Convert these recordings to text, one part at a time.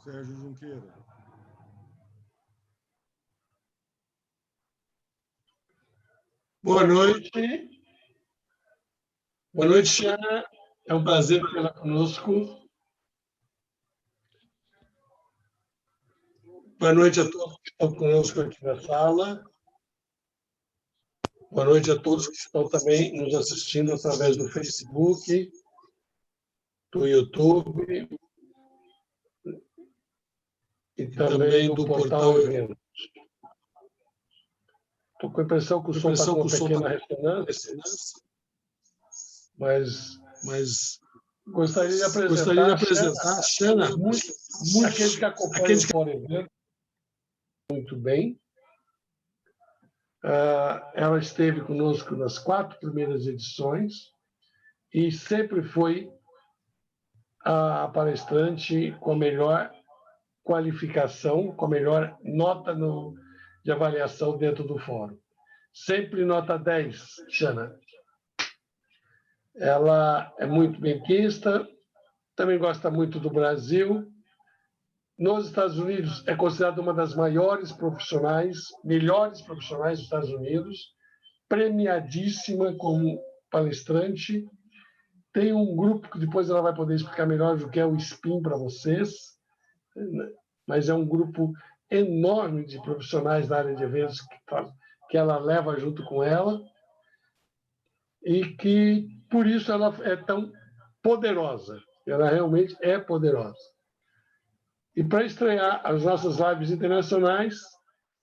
Sérgio Junqueira. Boa noite. Boa noite, Shawna. É um prazer tê-la conosco. Boa noite a todos que estão conosco aqui na sala. Boa noite a todos que estão também nos assistindo através do Facebook, do YouTube e também do portal Eventos. Estou com a impressão que o som está com uma pequena ressonância, mas gostaria de apresentar a Shawna. Aqueles que acompanham o Fórum Eventos muito bem. Ela esteve conosco nas 4 primeiras edições e sempre foi a palestrante com a melhor qualificação, com a melhor nota de avaliação dentro do fórum. Sempre nota 10, Shawna. Ela é muito benquista, também gosta muito do Brasil. Nos Estados Unidos é considerada uma das maiores profissionais, melhores profissionais dos Estados Unidos, premiadíssima como palestrante. Tem um grupo que depois ela vai poder explicar melhor o que é o SPIN para vocês, mas é um grupo enorme de profissionais da área de eventos que ela leva junto com ela e que, por isso, ela é tão poderosa. Ela realmente é poderosa. E para estrear as nossas lives internacionais,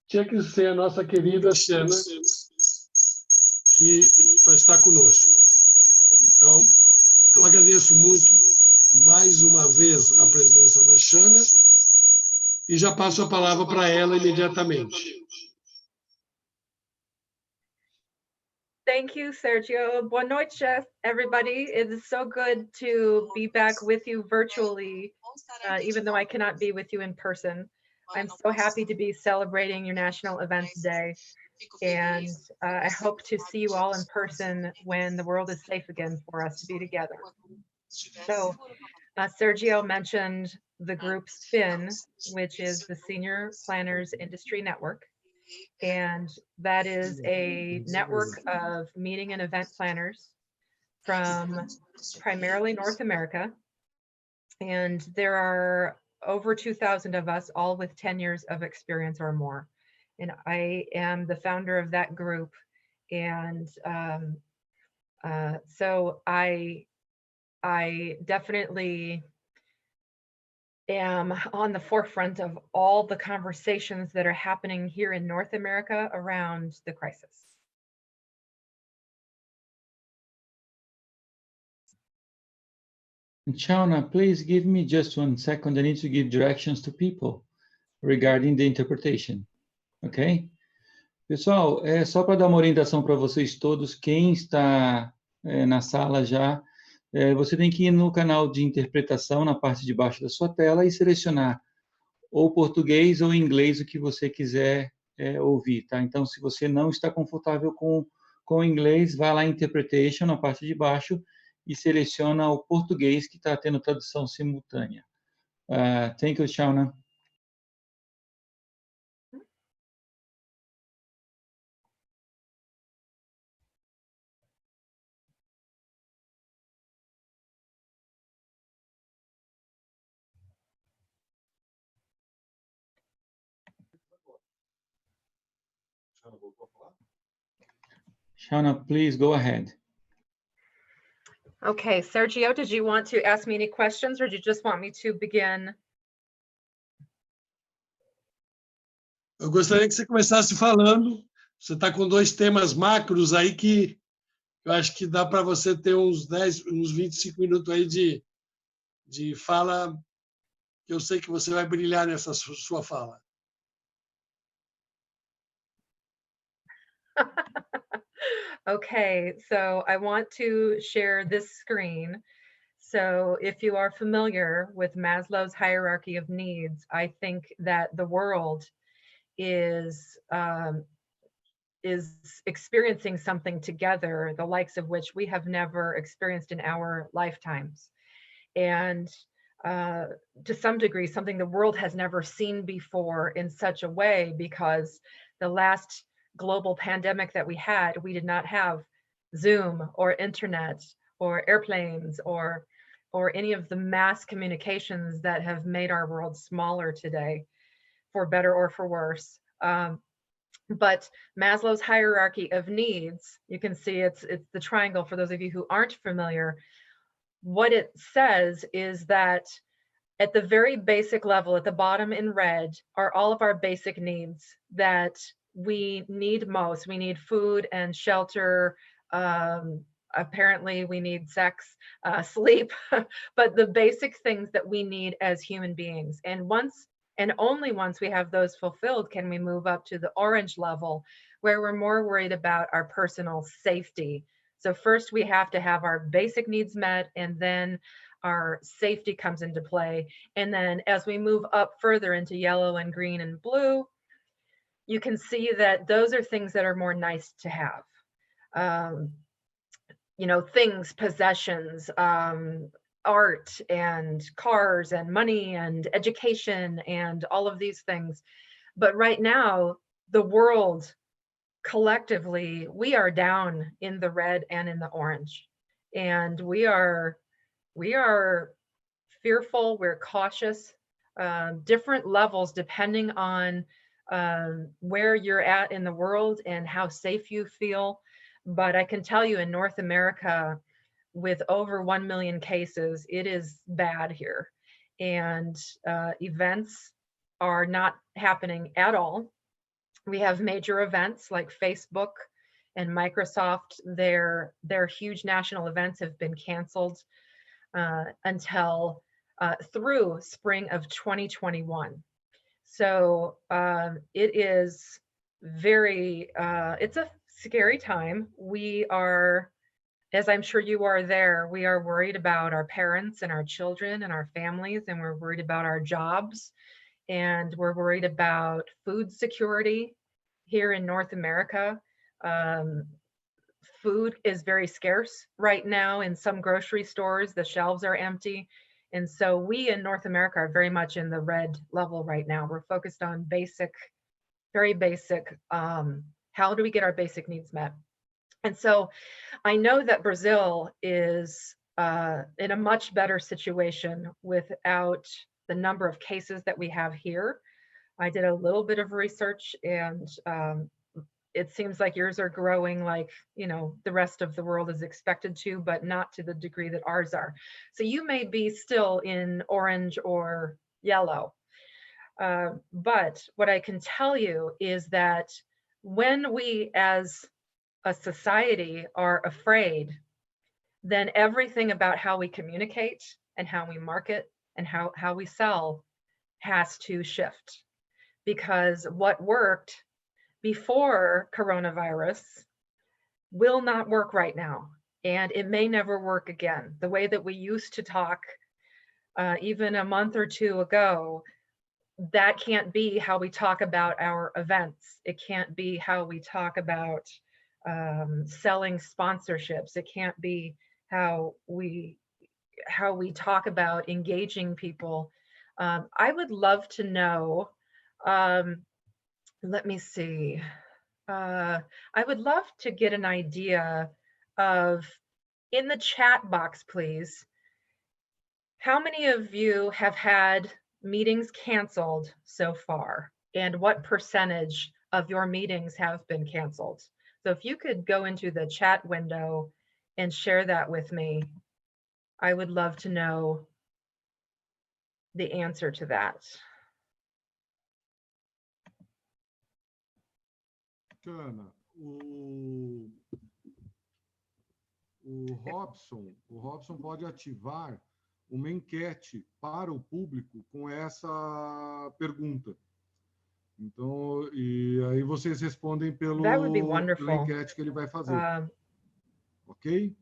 tinha que ser a nossa querida Shawna, que vai estar conosco. Então, eu agradeço muito, mais uma vez, a presença da Shawna e já passo a palavra para ela imediatamente. Thank you, Sergio. Boa noite, everybody. It is so good to be back with you virtually, even though I cannot be with you in person. I'm so happy to be celebrating your National Events Day, and I hope to see you all in person when the world is safe again for us to be together. So, Sergio mentioned the group SPIN, which is the Senior Planners Industry Network. And that is a network of meeting and event planners from primarily North America. And there are over 2,000 of us, all with 10 years of experience or more. And I am the founder of that group. And so I definitely am on the forefront of all the conversations that are happening here in North America around the crisis. Shawna, please give me just 1 second. I need to give directions to people regarding the interpretation. Ok? Pessoal, é só para dar uma orientação para vocês todos, quem está na sala já, você tem que ir no canal de interpretação na parte de baixo da sua tela e selecionar ou português ou inglês, o que você quiser ouvir, tá? Então, se você não está confortável com o inglês, vai lá em Interpretation, na parte de baixo, e seleciona o português, que está tendo tradução simultânea. Thank you, Shawna. Shawna, please go ahead. Okay, Sergio, did you want to ask me any questions or do you just want me to begin? Eu gostaria que você começasse falando. Você está com 2 temas macros aí que eu acho que dá para você ter uns 25 minutos aí de fala. Eu sei que você vai brilhar nessa sua fala. Okay, so I want to share this screen. So if you are familiar with Maslow's hierarchy of needs, I think that the world is experiencing something together, the likes of which we have never experienced in our lifetimes. And to some degree, something the world has never seen before in such a way, because the last global pandemic that we had, we did not have Zoom or internet or airplanes or any of the mass communications that have made our world smaller today, for better or for worse. But Maslow's hierarchy of needs, you can see it's the triangle for those of you who aren't familiar. What it says is that at the very basic level, at the bottom in red, are all of our basic needs that we need most. We need food and shelter. Apparently we need sex, sleep, but the basic things that we need as human beings. And once, and only once we have those fulfilled, can we move up to the orange level, where we're more worried about our personal safety. So first we have to have our basic needs met, and then our safety comes into play. And then as we move up further into yellow and green and blue, you can see that those are things that are more nice to have. You know, things, possessions, art and cars and money and education and all of these things. But right now, the world collectively, we are down in the red and in the orange. And we are fearful, we're cautious, different levels depending on where you're at in the world and how safe you feel. But I can tell you, in North America, with over 1 million cases, it is bad here. And events are not happening at all. We have major events like Facebook and Microsoft. Their huge national events have been canceled until through spring of 2021. So it is very, it's a scary time. We are, as I'm sure you are there, we are worried about our parents and our children and our families, and we're worried about our jobs, and we're worried about food security here in North America. Food is very scarce right now in some grocery stores. The shelves are empty. And so we in North America are very much in the red level right now. We're focused on basic, very basic, how do we get our basic needs met? And so I know that Brazil is in a much better situation without the number of cases that we have here. I did a little bit of research, and it seems like yours are growing like, you know, the rest of the world is expected to, but not to the degree that ours are. So you may be still in orange or yellow. But what I can tell you is that when we as a society are afraid, then everything about how we communicate and how we market and how we sell has to shift. Because what worked before coronavirus will not work right now, and it may never work again. The way that we used to talk even a month or two ago, that can't be how we talk about our events. It can't be how we talk about selling sponsorships. It can't be how we talk about engaging people. I would love to know, let me see. I would love to get an idea of, in the chat box, please, how many of you have had meetings canceled so far, and what percentage of your meetings have been canceled? So if you could go into the chat window and share that with me, I would love to know the answer to that. Shawna, o Robson pode ativar uma enquete para o público com essa pergunta. Então, e aí vocês respondem pela enquete que ele vai fazer. Ok?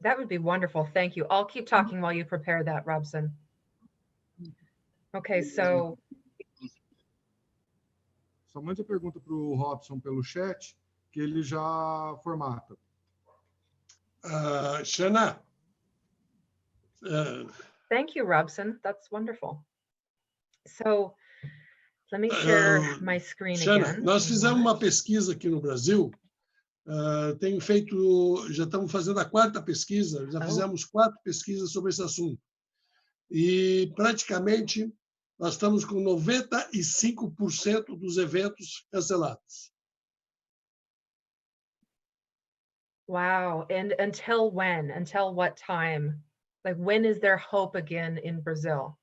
That would be wonderful. Thank you. I'll keep talking while you prepare that, Robson. Okay, so... Só mande a pergunta para o Robson pelo chat, que ele já formata. Shawna, Thank you, Robson. That's wonderful. So, let me share my screen Shawna, again. nós fizemos uma pesquisa aqui no Brasil. Já estamos fazendo a 4ª pesquisa, já fizemos 4 pesquisas sobre esse assunto. E praticamente nós estamos com 95% dos eventos cancelados. Wow. And until when? Until what time? Like, when is there hope again in Brazil?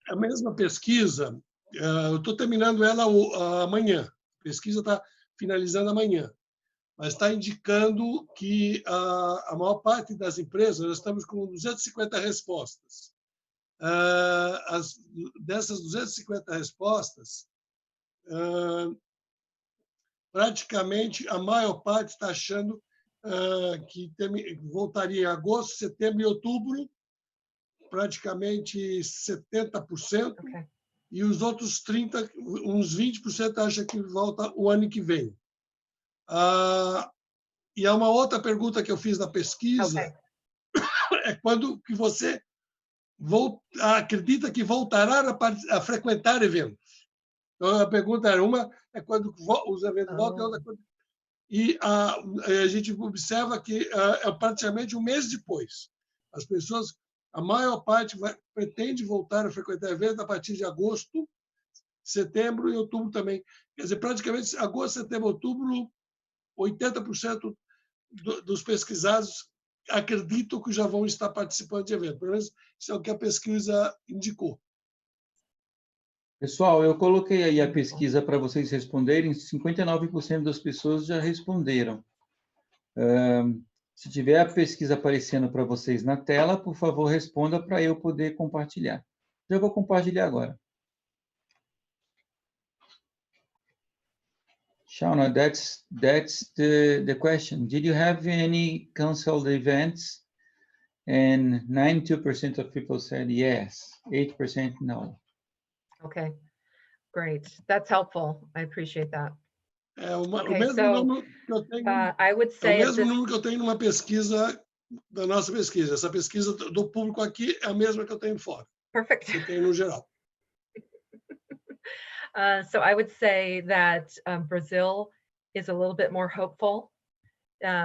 A mesma pesquisa, eu estou terminando ela amanhã. A pesquisa está finalizando amanhã. Mas está indicando que a maior parte das empresas, nós estamos com 250 respostas. Dessas 250 respostas, praticamente a maior parte está achando que voltaria em agosto, setembro e outubro, praticamente 70%, Okay. e os outros 30%, uns 20% acham que volta o ano que vem. E há uma outra pergunta que eu fiz na pesquisa, é quando que você acredita que voltará a frequentar eventos. Então, a pergunta era é quando os eventos voltam, e a gente observa que é praticamente um mês depois. As pessoas, a maior parte pretende voltar a frequentar eventos a partir de agosto, setembro e outubro também. Quer dizer, praticamente agosto, setembro, outubro, 80% dos pesquisados acreditam que já vão estar participando de eventos. Pelo menos isso é o que a pesquisa indicou. Pessoal, eu coloquei aí a pesquisa para vocês responderem. 59% das pessoas já responderam. Se tiver a pesquisa aparecendo para vocês na tela, por favor, responda para eu poder compartilhar. Já vou compartilhar agora. Shawna, that's the question. Did you have any canceled events? And 92% of people said yes, 8% no. Okay, great. That's helpful. I appreciate that. O mesmo número que eu tenho, I would say o mesmo número que eu tenho numa pesquisa, da nossa pesquisa. Essa pesquisa do público aqui é a mesma que eu tenho fora. Perfect. Que eu tenho no geral. So I would say that Brazil is a little bit more hopeful,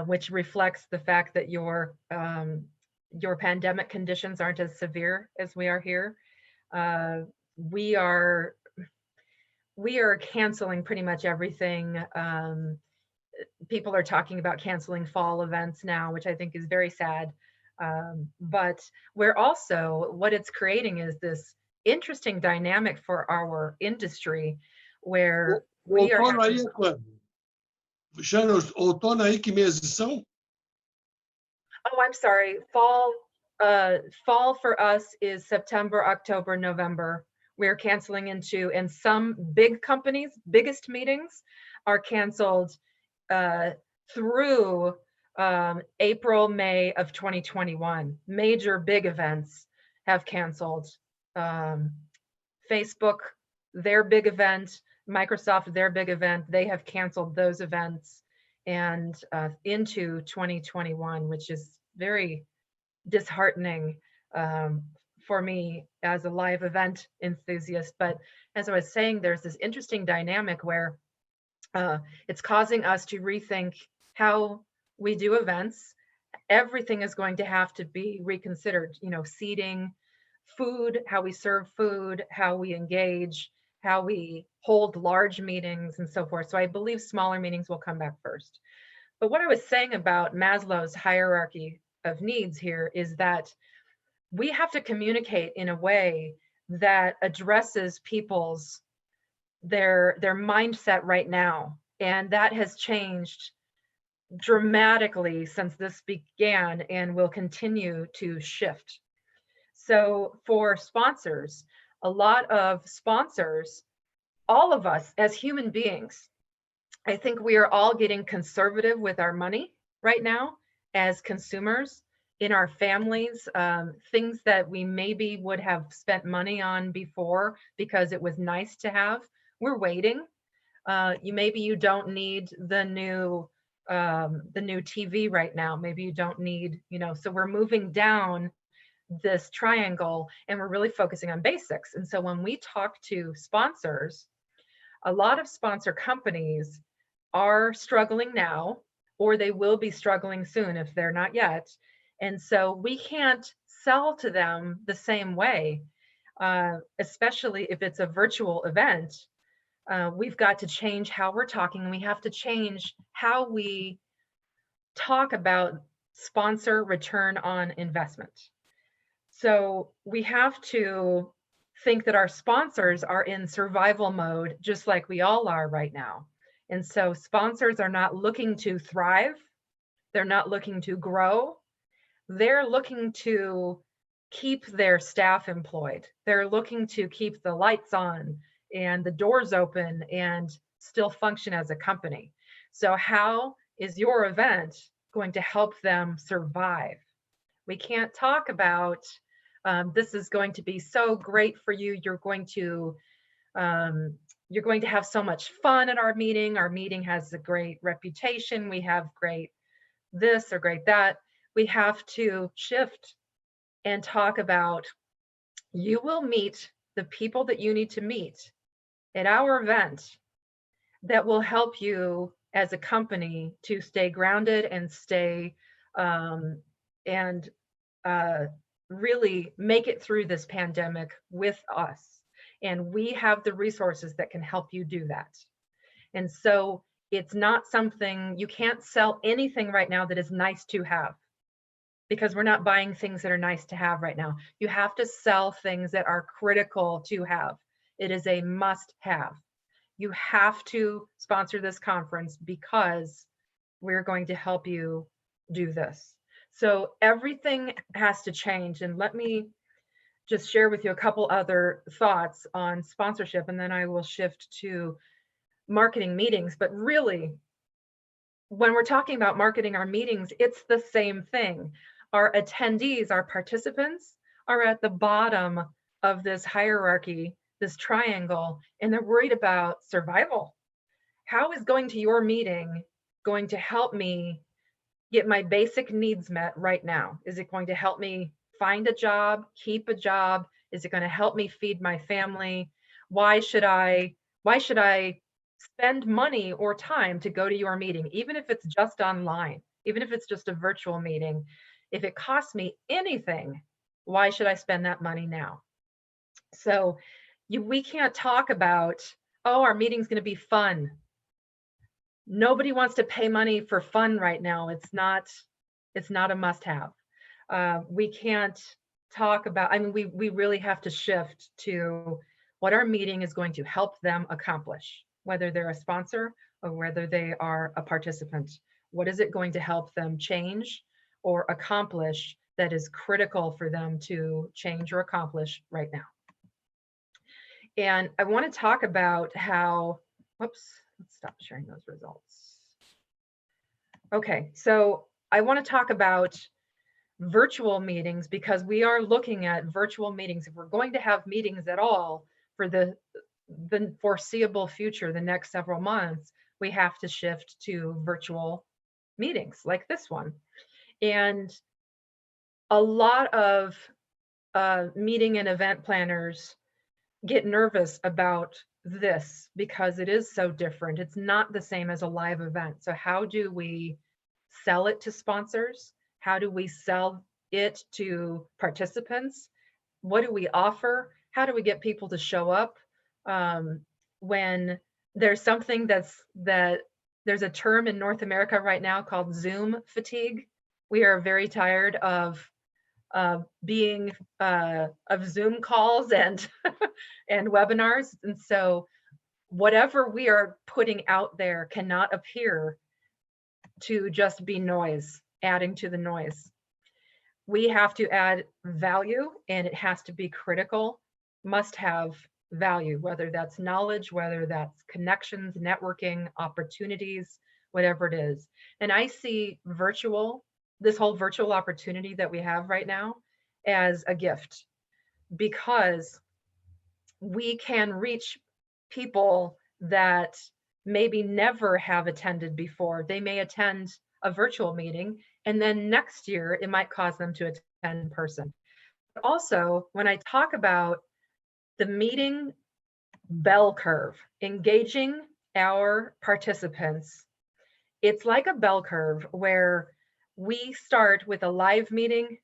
which reflects the fact that your pandemic conditions aren't as severe as we are here. We are canceling pretty much everything. People are talking about canceling fall events now, which I think is very sad. But we're also, what it's creating is this interesting dynamic for our industry where we are. Outono aí é quando? Shawna, outono aí que meses são? Oh, I'm sorry. Fall for us is September, October, November. We're canceling into, and some big companies, biggest meetings are canceled through April, May of 2021. Major big events have canceled. Facebook, their big event, Microsoft, their big event, they have canceled those events and into 2021, which is very disheartening for me as a live event enthusiast. But as I was saying, there's this interesting dynamic where it's causing us to rethink how we do events. Everything is going to have to be reconsidered, you know, seating, food, how we serve food, how we engage, how we hold large meetings and so forth. So I believe smaller meetings will come back first. But what I was saying about Maslow's hierarchy of needs here is that we have to communicate in a way that addresses people's their mindset right now. And that has changed dramatically since this began and will continue to shift. So for sponsors, a lot of sponsors, all of us as human beings, I think we are all getting conservative with our money right now as consumers in our families, things that we maybe would have spent money on before because it was nice to have. We're waiting. Maybe you don't need the new the new TV right now. Maybe you don't need, so we're moving down this triangle and we're really focusing on basics. And so when we talk to sponsors, a lot of sponsor companies are struggling now, or they will be struggling soon if they're not yet. And so we can't sell to them the same way, especially if it's a virtual event. We've got to change how we're talking. We have to change how we talk about sponsor return on investment. So we have to think that our sponsors are in survival mode, just like we all are right now. And so sponsors are not looking to thrive. They're not looking to grow. They're looking to keep their staff employed. They're looking to keep the lights on and the doors open and still function as a company. So how is your event going to help them survive? We can't talk about this is going to be so great for you. You're going to have so much fun at our meeting. Our meeting has a great reputation. We have great this or great that. We have to shift and talk about, you will meet the people that you need to meet at our event that will help you as a company to stay grounded and stay really make it through this pandemic with us. And we have the resources that can help you do that. And so it's not something, you can't sell anything right now that is nice to have, because we're not buying things that are nice to have right now. You have to sell things that are critical to have. It is a must have. You have to sponsor this conference because we're going to help you do this. So everything has to change. And let me just share with you a couple other thoughts on sponsorship, and then I will shift to marketing meetings. But really, when we're talking about marketing our meetings, it's the same thing. Our attendees, our participants, are at the bottom of this hierarchy, this triangle, and they're worried about survival. How is going to your meeting going to help me get my basic needs met right now? Is it going to help me find a job, keep a job? Is it going to help me feed my family? Why should I spend money or time to go to your meeting, even if it's just online, even if it's just a virtual meeting? If it costs me anything, why should I spend that money now? So we can't talk about, oh, our meeting's going to be fun. Nobody wants to pay money for fun right now. It's not a must-have. We can't talk about, we really have to shift to what our meeting is going to help them accomplish, whether they're a sponsor or whether they are a participant. What is it going to help them change or accomplish that is critical for them to change or accomplish right now? And I want to talk about how, whoops, let's stop sharing those results. Okay, so I want to talk about virtual meetings, because we are looking at virtual meetings. If we're going to have meetings at all for the foreseeable future, the next several months, we have to shift to virtual meetings like this one. And a lot of meeting and event planners get nervous about this because it is so different. It's not the same as a live event. So how do we sell it to sponsors? How do we sell it to participants? What do we offer? How do we get people to show up when there's something there's a term in North America right now called Zoom fatigue? We are very tired of Zoom calls and and webinars. And so whatever we are putting out there cannot appear to just be noise, adding to the noise. We have to add value, and it has to be critical, must have value, whether that's knowledge, whether that's connections, networking, opportunities, whatever it is. And I see this whole virtual opportunity that we have right now as a gift, because we can reach people that maybe never have attended before. They may attend a virtual meeting, and then next year it might cause them to attend in person. But also, when I talk about the meeting bell curve, engaging our participants, it's like a bell curve where we start with a live meeting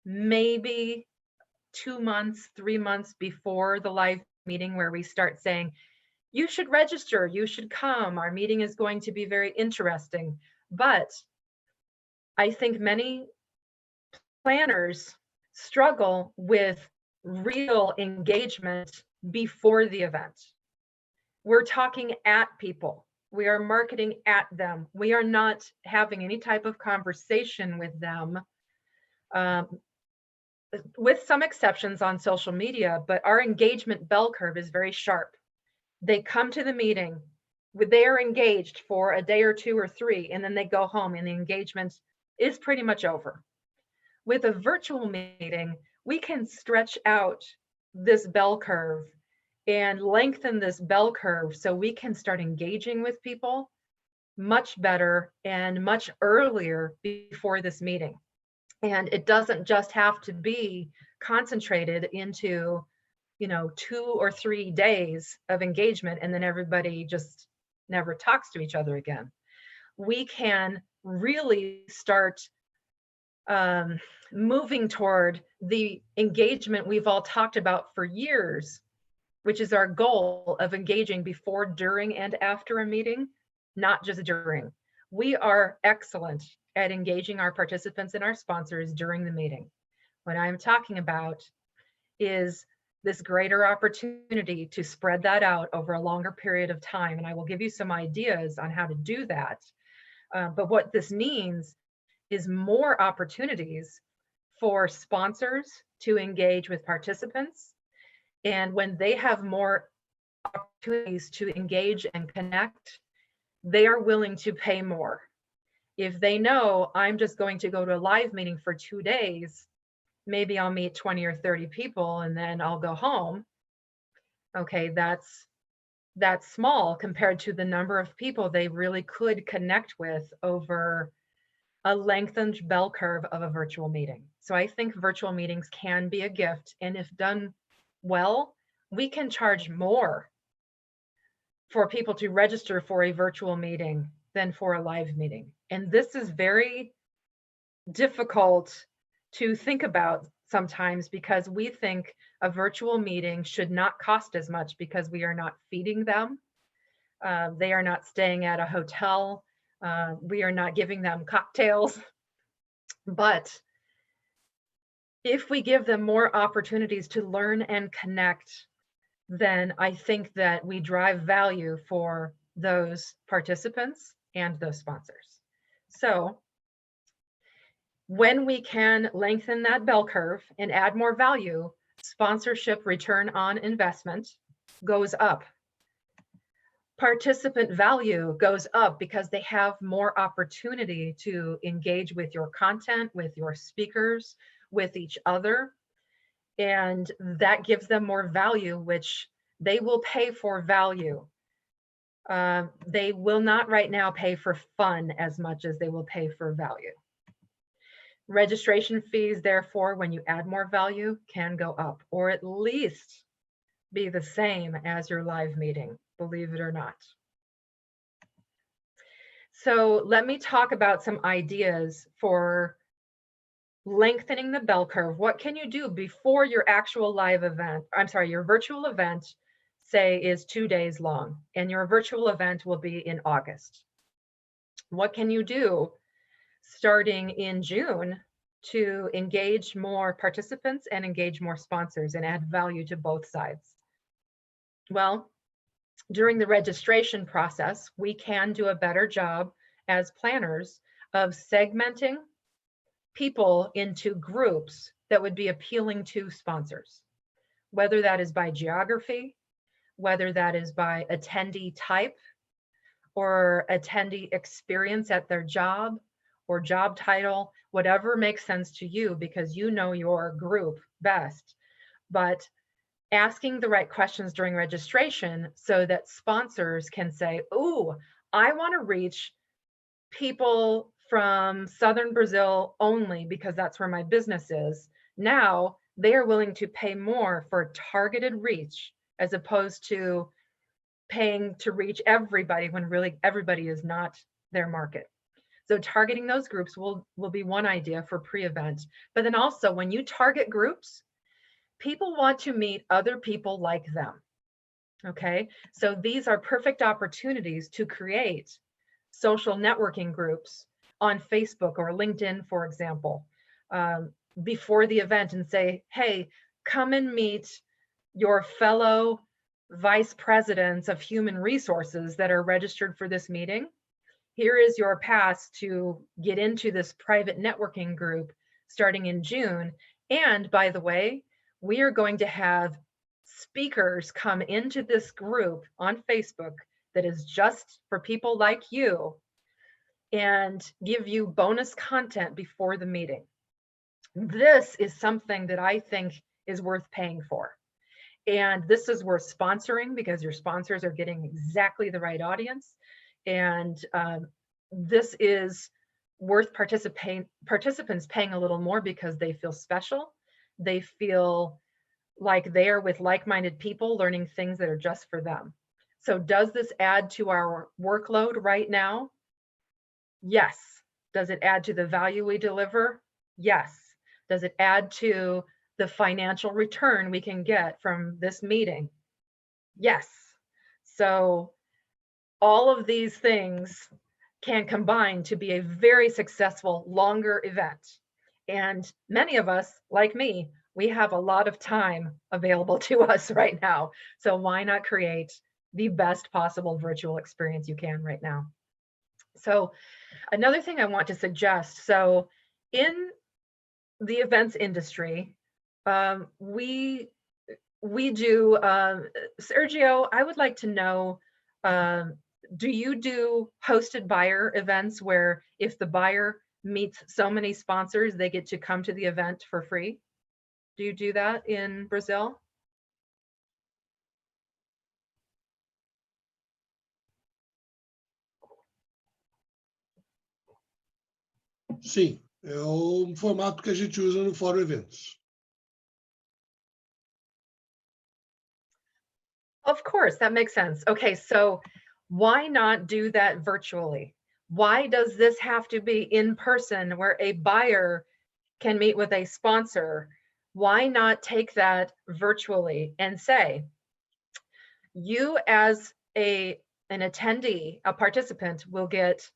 maybe 2 months, 3 months before the live meeting, where we start saying, you should register, you should come, our meeting is going to be very interesting. But I think many planners struggle with real engagement before the event. We're talking at people. We are marketing at them. We are not having any type of conversation with them, with some exceptions on social media, but our engagement bell curve is very sharp. They come to the meeting, they are engaged for a day or 2 or 3, and then they go home and the engagement is pretty much over. With a virtual meeting, we can stretch out this bell curve and lengthen this bell curve so we can start engaging with people much better and much earlier before this meeting. And it doesn't just have to be concentrated into, 2 or 3 days of engagement and then everybody just never talks to each other again. We can really start moving toward the engagement we've all talked about for years, which is our goal of engaging before, during, and after a meeting, not just during. We are excellent at engaging our participants and our sponsors during the meeting. What I'm talking about is this greater opportunity to spread that out over a longer period of time. And I will give you some ideas on how to do that. But what this means is more opportunities for sponsors to engage with participants. And when they have more opportunities to engage and connect, they are willing to pay more. If they know I'm just going to go to a live meeting for 2 days, maybe I'll meet 20 or 30 people and then I'll go home. Okay, that's small compared to the number of people they really could connect with over a lengthened bell curve of a virtual meeting. So I think virtual meetings can be a gift, and if done well, we can charge more for people to register for a virtual meeting than for a live meeting. And this is very difficult to think about sometimes because we think a virtual meeting should not cost as much because we are not feeding them. They are not staying at a hotel. We are not giving them cocktails. But if we give them more opportunities to learn and connect, then I think that we drive value for those participants and those sponsors. So when we can lengthen that bell curve and add more value, sponsorship return on investment goes up. Participant value goes up because they have more opportunity to engage with your content, with your speakers, with each other. And that gives them more value, which they will pay for value. They will not right now pay for fun as much as they will pay for value. Registration fees, therefore, when you add more value, can go up, or at least be the same as your live meeting, believe it or not. So let me talk about some ideas for lengthening the bell curve. What can you do before your actual live event? I'm sorry, your virtual event, say, is 2 days long, and your virtual event will be in August. What can you do starting in June to engage more participants and engage more sponsors and add value to both sides? Well, during the registration process, we can do a better job as planners of segmenting people into groups that would be appealing to sponsors, whether that is by geography, whether that is by attendee type or attendee experience at their job or job title, whatever makes sense to you because you know your group best. But asking the right questions during registration so that sponsors can say, oh, I want to reach people from Southern Brazil only because that's where my business is. Now they are willing to pay more for targeted reach as opposed to paying to reach everybody when really everybody is not their market. So targeting those groups will be one idea for pre-event. But then also when you target groups, people want to meet other people like them. Okay, so these are perfect opportunities to create social networking groups on Facebook or LinkedIn, for example, before the event and say, hey, come and meet your fellow vice presidents of human resources that are registered for this meeting. Here is your pass to get into this private networking group starting in June. And by the way, we are going to have speakers come into this group on Facebook that is just for people like you and give you bonus content before the meeting. This is something that I think is worth paying for. And this is worth sponsoring because your sponsors are getting exactly the right audience. And this is worth participants paying a little more because they feel special. They feel like they are with like-minded people learning things that are just for them. So does this add to our workload right now? Yes. Does it add to the value we deliver? Yes. Does it add to the financial return we can get from this meeting? Yes. So all of these things can combine to be a very successful, longer event. And many of us, like me, we have a lot of time available to us right now. So why not create the best possible virtual experience you can right now? So another thing I want to suggest, so in the events industry, we do, Sergio, I would like to know, do you do hosted buyer events where if the buyer meets so many sponsors, they get to come to the event for free? Do you do that in Brazil? Sim, é o formato que a gente usa no Fórum Eventos. Of course, that makes sense. Okay, so why not do that virtually? Why does this have to be in person where a buyer can meet with a sponsor? Why not take that virtually and say, you as an attendee, a participant, will get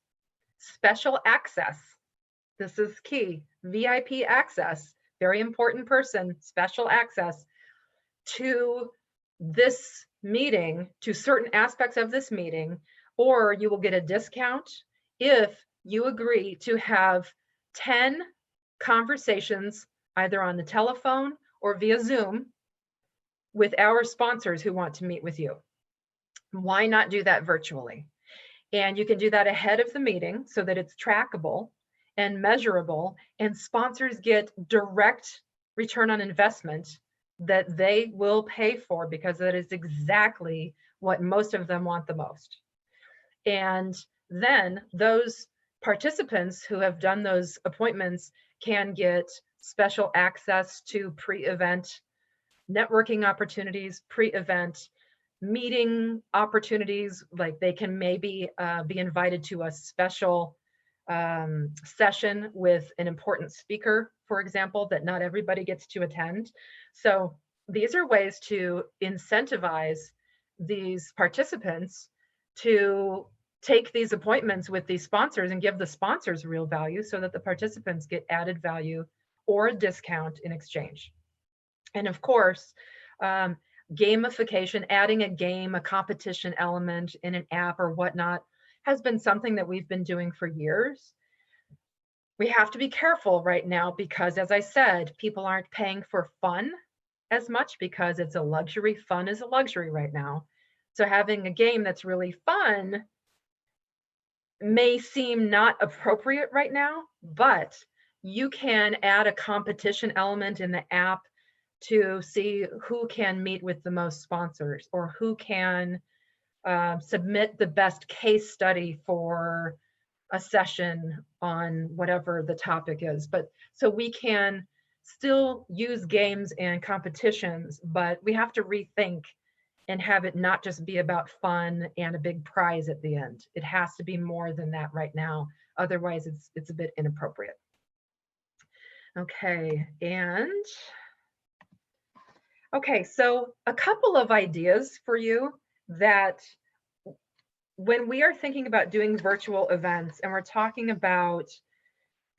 special access. This is key, VIP access, very important person, special access to this meeting, to certain aspects of this meeting, or you will get a discount if you agree to have 10 conversations either on the telephone or via Zoom with our sponsors who want to meet with you. Why not do that virtually? And you can do that ahead of the meeting so that it's trackable and measurable, and sponsors get direct return on investment that they will pay for because that is exactly what most of them want the most. And then those participants who have done those appointments can get special access to pre-event networking opportunities, pre-event meeting opportunities, like they can maybe be invited to a special session with an important speaker, for example, that not everybody gets to attend. So these are ways to incentivize these participants to take these appointments with these sponsors and give the sponsors real value so that the participants get added value or a discount in exchange. And of course, gamification, adding a game, a competition element in an app or whatnot has been something that we've been doing for years. We have to be careful right now because, as I said, people aren't paying for fun as much because it's a luxury. Fun is a luxury right now. So having a game that's really fun may seem not appropriate right now, but you can add a competition element in the app to see who can meet with the most sponsors, or who can submit the best case study for a session on whatever the topic is. But so we can still use games and competitions, but we have to rethink and have it not just be about fun and a big prize at the end. It has to be more than that right now. Otherwise, it's a bit inappropriate. Okay, and okay, so a couple of ideas for you that when we are thinking about doing virtual events and we're talking about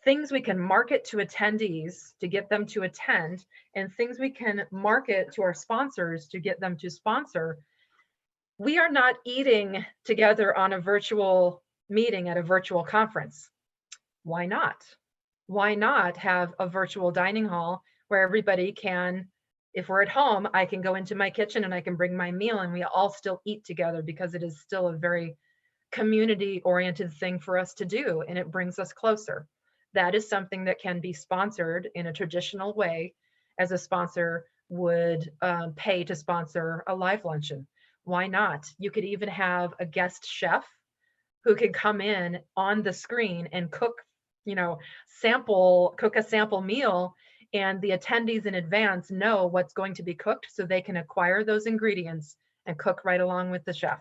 things we can market to attendees to get them to attend, and things we can market to our sponsors to get them to sponsor, we are not eating together on a virtual meeting at a virtual conference. Why not? Why not have a virtual dining hall where everybody can, if we're at home, I can go into my kitchen and I can bring my meal and we all still eat together, because it is still a very community-oriented thing for us to do, and it brings us closer. That is something that can be sponsored in a traditional way, as a sponsor would pay to sponsor a live luncheon. Why not? You could even have a guest chef who could come in on the screen and cook, you know, cook a sample meal, and the attendees in advance know what's going to be cooked, so they can acquire those ingredients and cook right along with the chef.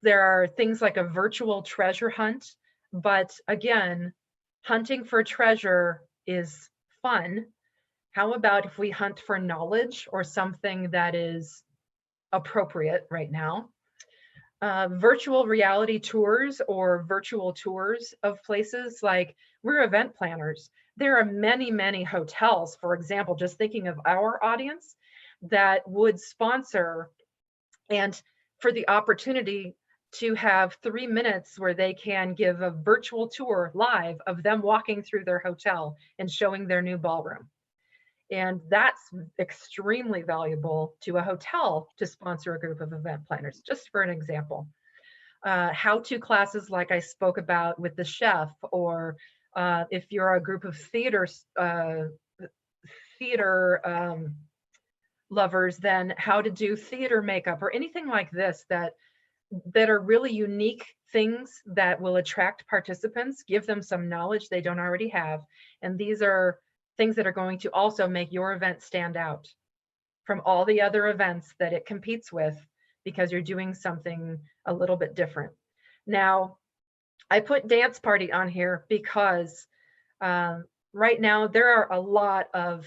There are things like a virtual treasure hunt, but again, hunting for treasure is fun. How about if we hunt for knowledge or something that is appropriate right now? Virtual reality tours or virtual tours of places. Like, we're event planners. There are many, many hotels, for example, just thinking of our audience, that would sponsor and for the opportunity to have 3 minutes where they can give a virtual tour live of them walking through their hotel and showing their new ballroom. And that's extremely valuable to a hotel to sponsor a group of event planners, just for an example. How-to classes like I spoke about with the chef, or if you're a group of theater lovers, then how to do theater makeup or anything like this that are really unique things that will attract participants, give them some knowledge they don't already have. And these are things that are going to also make your event stand out from all the other events that it competes with, because you're doing something a little bit different. Now, I put dance party on here because right now there are a lot of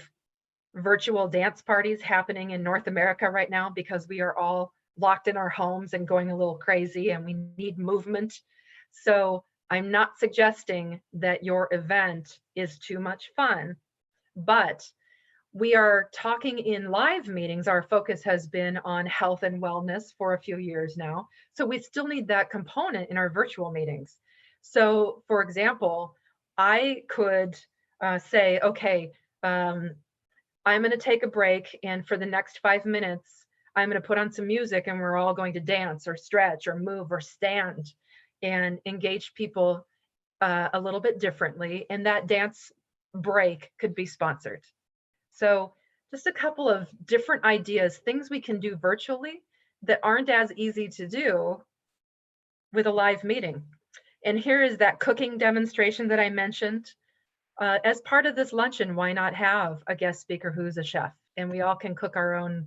virtual dance parties happening in North America right now, because we are all locked in our homes and going a little crazy and we need movement. So I'm not suggesting that your event is too much fun, but we are talking in live meetings. Our focus has been on health and wellness for a few years now. So we still need that component in our virtual meetings. So for example, I could say, okay, I'm going to take a break, and for the next 5 minutes, I'm going to put on some music and we're all going to dance or stretch or move or stand and engage people a little bit differently. And that dance break could be sponsored. So just a couple of different ideas, things we can do virtually that aren't as easy to do with a live meeting. And here is that cooking demonstration that I mentioned. As part of this luncheon, why not have a guest speaker who's a chef, and we all can cook our own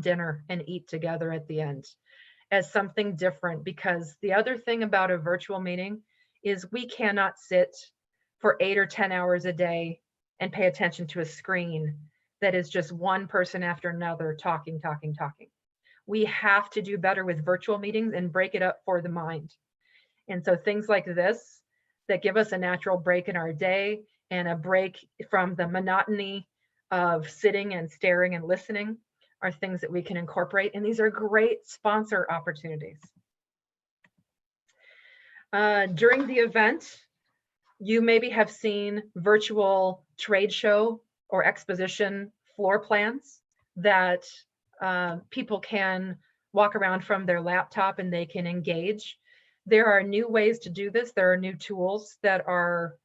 dinner and eat together at the end as something different. Because the other thing about a virtual meeting is we cannot sit for 8 or 10 hours a day and pay attention to a screen that is just one person after another talking. We have to do better with virtual meetings and break it up for the mind. And so things like this that give us a natural break in our day and a break from the monotony of sitting and staring and listening are things that we can incorporate. And these are great sponsor opportunities. During the event, you maybe have seen virtual trade show or exposition floor plans that people can walk around from their laptop and they can engage. There are new ways to do this. There are new tools that are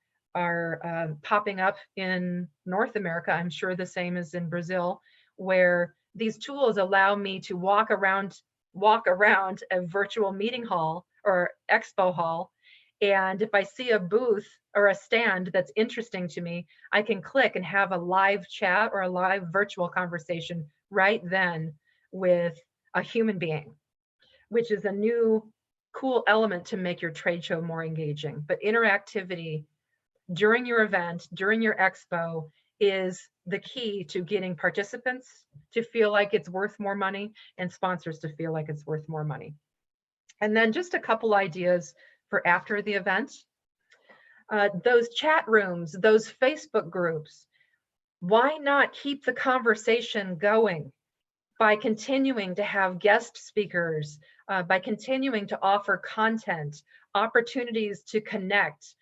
popping up in North America. I'm sure the same is in Brazil, where these tools allow me to walk around a virtual meeting hall or expo hall. And if I see a booth or a stand that's interesting to me, I can click and have a live chat or a live virtual conversation right then with a human being, which is a new cool element to make your trade show more engaging. But interactivity during your event, during your expo, is the key to getting participants to feel like it's worth more money and sponsors to feel like it's worth more money. And then just a couple ideas for after the event. Those chat rooms, those Facebook groups, why not keep the conversation going by continuing to have guest speakers, by continuing to offer content, opportunities to connect,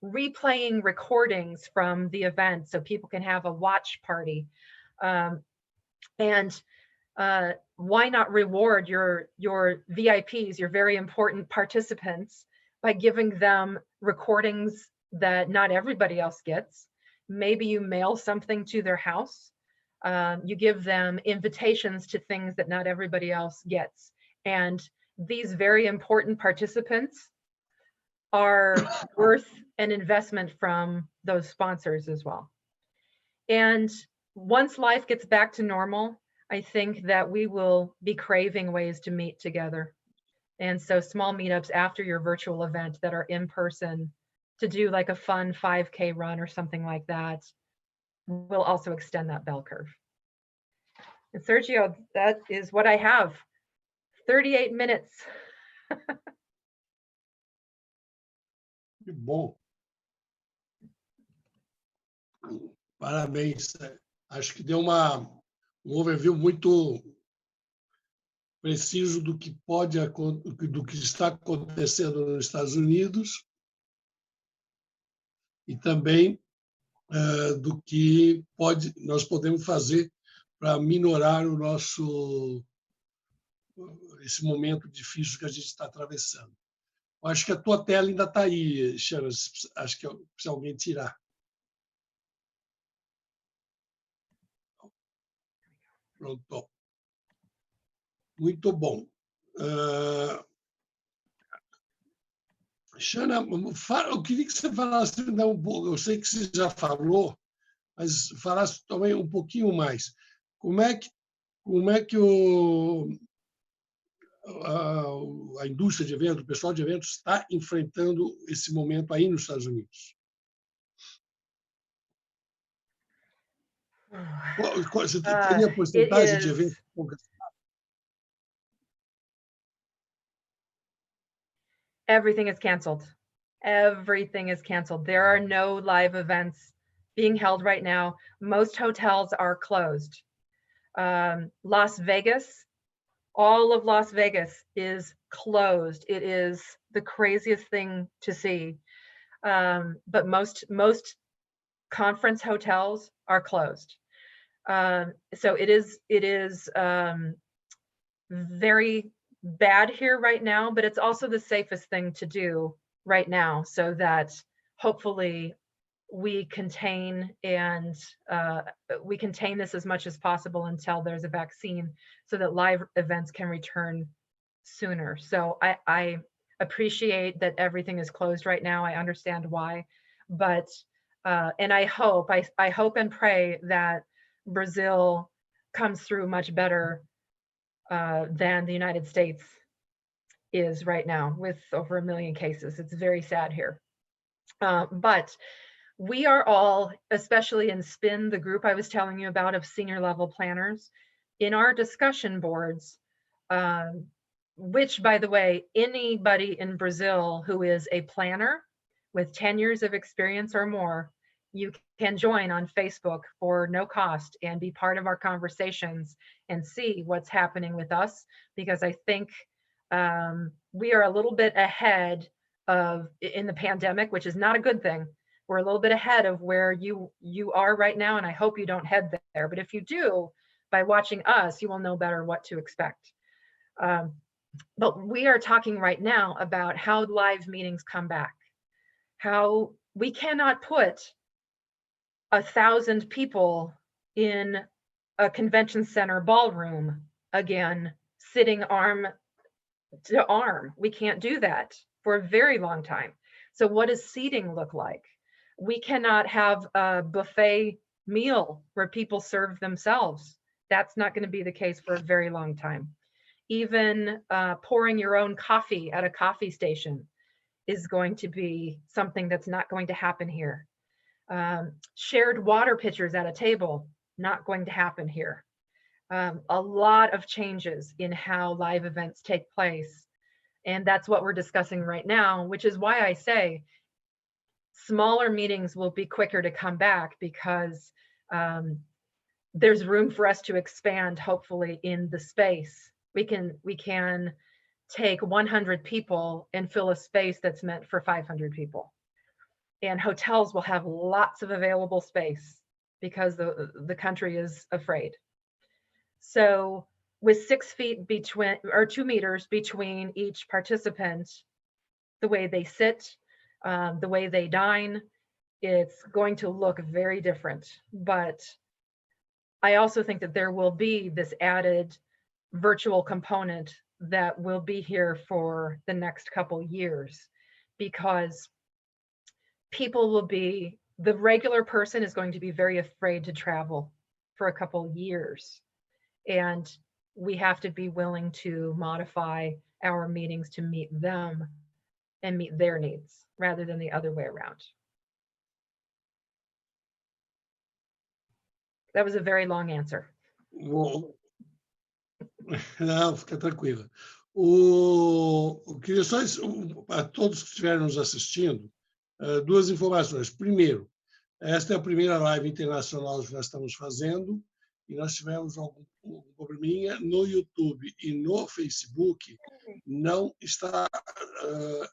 replaying recordings from the event so people can have a watch party. And why not reward your VIPs, your very important participants, by giving them recordings that not everybody else gets. Maybe you mail something to their house. You give them invitations to things that not everybody else gets. And these very important participants are worth an investment from those sponsors as well. And once life gets back to normal, I think that we will be craving ways to meet together. And so small meetups after your virtual event that are in person, to do like a fun 5K run or something like that, will also extend that bell curve. And Sergio, that is what I have. 38 minutes. Que bom. Parabéns. Acho que deu um overview muito preciso do que está acontecendo nos Estados Unidos e também do que nós podemos fazer para minorar esse momento difícil que a gente está atravessando. Eu acho que a tua tela ainda está aí, Shawna. Acho que se alguém tirar. Pronto. Muito bom. Shawna, eu queria que você falasse ainda um pouco. Eu sei que você já falou, mas falasse também um pouquinho mais. Como é que a indústria de eventos, o pessoal de eventos está enfrentando esse momento aí nos Estados Unidos? Você teria a porcentagem de eventos? Everything is canceled. Everything is canceled. There are no live events being held right now. Most hotels are closed. Las Vegas, all of Las Vegas is closed. It is the craziest thing to see. But most conference hotels are closed. So it is very bad here right now, but it's also the safest thing to do right now, so that hopefully we contain this as much as possible until there's a vaccine, so that live events can return sooner. So I appreciate that everything is closed right now. I understand why, but and I hope and pray that Brazil comes through much better than the United States is right now, with over 1 million cases. It's very sad here. But we are all, especially in SPIN, the group I was telling you about of senior level planners, in our discussion boards, which, by the way, anybody in Brazil who is a planner with 10 years of experience or more, you can join on Facebook for no cost and be part of our conversations and see what's happening with us, because I think we are a little bit ahead in the pandemic, which is not a good thing. We're a little bit ahead of where you are right now, and I hope you don't head there. But if you do, by watching us, you will know better what to expect. But we are talking right now about how live meetings come back, how we cannot put 1,000 people in a convention center ballroom again, sitting arm to arm. We can't do that for a very long time. So what does seating look like? We cannot have a buffet meal where people serve themselves. That's not going to be the case for a very long time. Even pouring your own coffee at a coffee station is going to be something that's not going to happen here. Shared water pitchers at a table, not going to happen here. A lot of changes in how live events take place. And that's what we're discussing right now, which is why I say smaller meetings will be quicker to come back, because there's room for us to expand, hopefully, in the space. We can take 100 people and fill a space that's meant for 500 people. And hotels will have lots of available space because the country is afraid. So with 6 feet between, or 2 meters between each participant, the way they sit, the way they dine, it's going to look very different. But I also think that there will be this added virtual component that will be here for the next couple years, because people will be, the regular person is going to be very afraid to travel for a couple years. And we have to be willing to modify our meetings to meet them and meet their needs rather than the other way around. That was a very long answer. Bom, não, fica tranquila. Eu queria só, para todos que estiverem nos assistindo, 2 informações. Primeiro, esta é a primeira live internacional que nós estamos fazendo, e nós tivemos algum probleminha no YouTube e no Facebook. Não está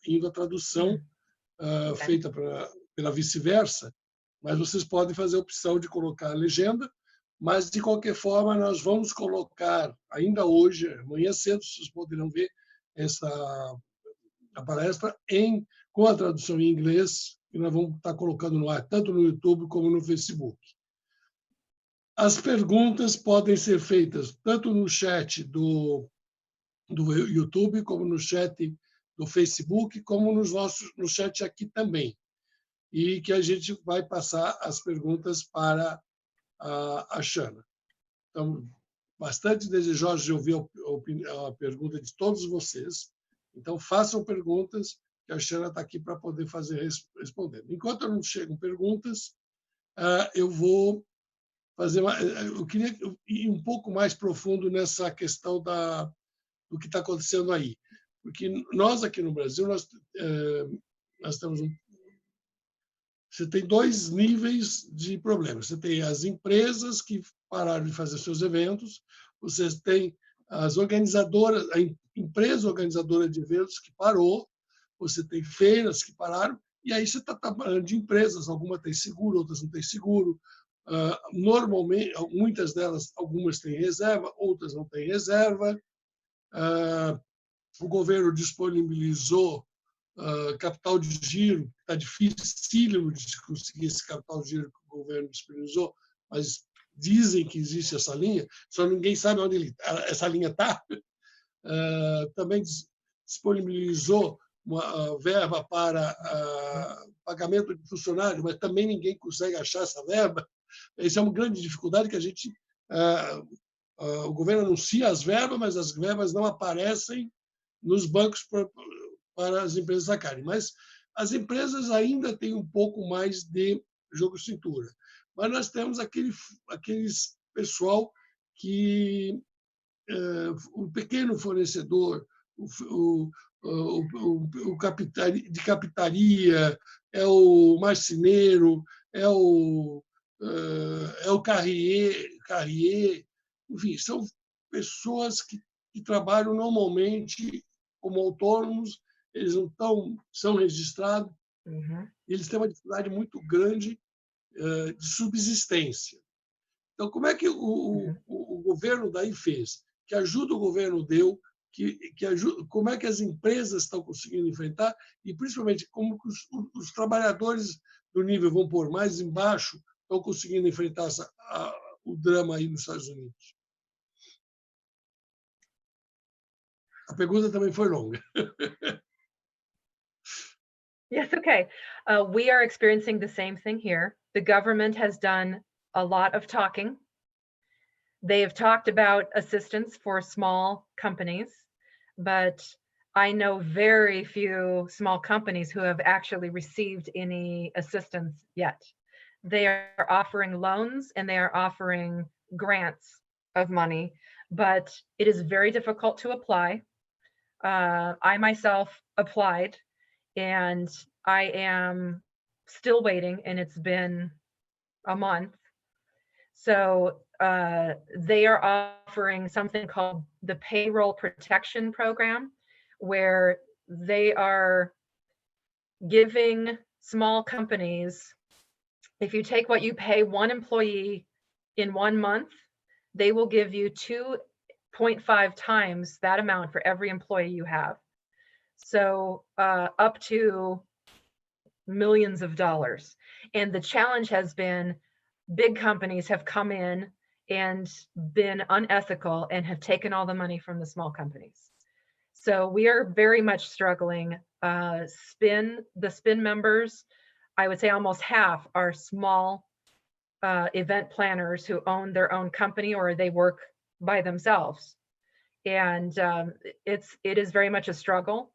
indo a tradução feita pela vice-versa, mas vocês podem fazer a opção de colocar a legenda. Mas, de qualquer forma, nós vamos colocar, ainda hoje, amanhã cedo, vocês poderão ver a palestra com a tradução em inglês, que nós vamos estar colocando no ar, tanto no YouTube como no Facebook. As perguntas podem ser feitas tanto no chat do YouTube, como no chat do Facebook, como no chat aqui também. E que a gente vai passar as perguntas para a Shawna. Então, bastante desejoso de ouvir a pergunta de todos vocês. Então, façam perguntas, que a Shawna está aqui para poder responder. Enquanto não chegam perguntas, eu vou fazer eu queria ir um pouco mais profundo nessa questão do que está acontecendo aí. Porque nós, aqui no Brasil, nós temos você tem 2 níveis de problemas. Você tem as empresas que pararam de fazer seus eventos, você tem as organizadoras, a empresa organizadora de eventos que parou, você tem feiras que pararam, e aí você está trabalhando de empresas, algumas têm seguro, outras não têm seguro. Normalmente, muitas delas, algumas têm reserva, outras não têm reserva. O governo disponibilizou capital de giro, está dificílimo de conseguir esse capital de giro que o governo disponibilizou, mas dizem que existe essa linha, só ninguém sabe onde essa linha está. Também disponibilizou uma verba para pagamento de funcionário, mas também ninguém consegue achar essa verba. Isso é uma grande dificuldade que a gente... o governo anuncia as verbas, mas as verbas não aparecem nos bancos para as empresas sacarem. Mas as empresas ainda têm um pouco mais de jogo de cintura. Mas nós temos aqueles pessoal que... o pequeno fornecedor, o de capitaria, é o marceneiro, é o carrier, enfim, são pessoas que trabalham normalmente como autônomos, eles não são registrados, eles têm uma dificuldade muito grande de subsistência. Então, como é que o governo daí fez? Que ajuda o governo deu? que ajuda, como é que as empresas estão conseguindo enfrentar e, principalmente, como que os trabalhadores do nível, vão por mais embaixo, estão conseguindo enfrentar o drama aí nos Estados Unidos. A pergunta também foi longa. Yes, okay. We are experiencing the same thing here. The government has done a lot of talking. They have talked about assistance for small companies, but I know very few small companies who have actually received any assistance yet. They are offering loans and they are offering grants of money, but it is very difficult to apply. I myself applied and I am still waiting, and it's been a month. So they are offering something called the Payroll Protection Program, where they are giving small companies, if you take what you pay one employee in 1 month, they will give you 2.5 times that amount for every employee you have. So up to millions of dollars. And the challenge has been big companies have come in and been unethical and have taken all the money from the small companies. So we are very much struggling. The SPIN members, I would say almost half are small event planners who own their own company or they work by themselves. And it is very much a struggle.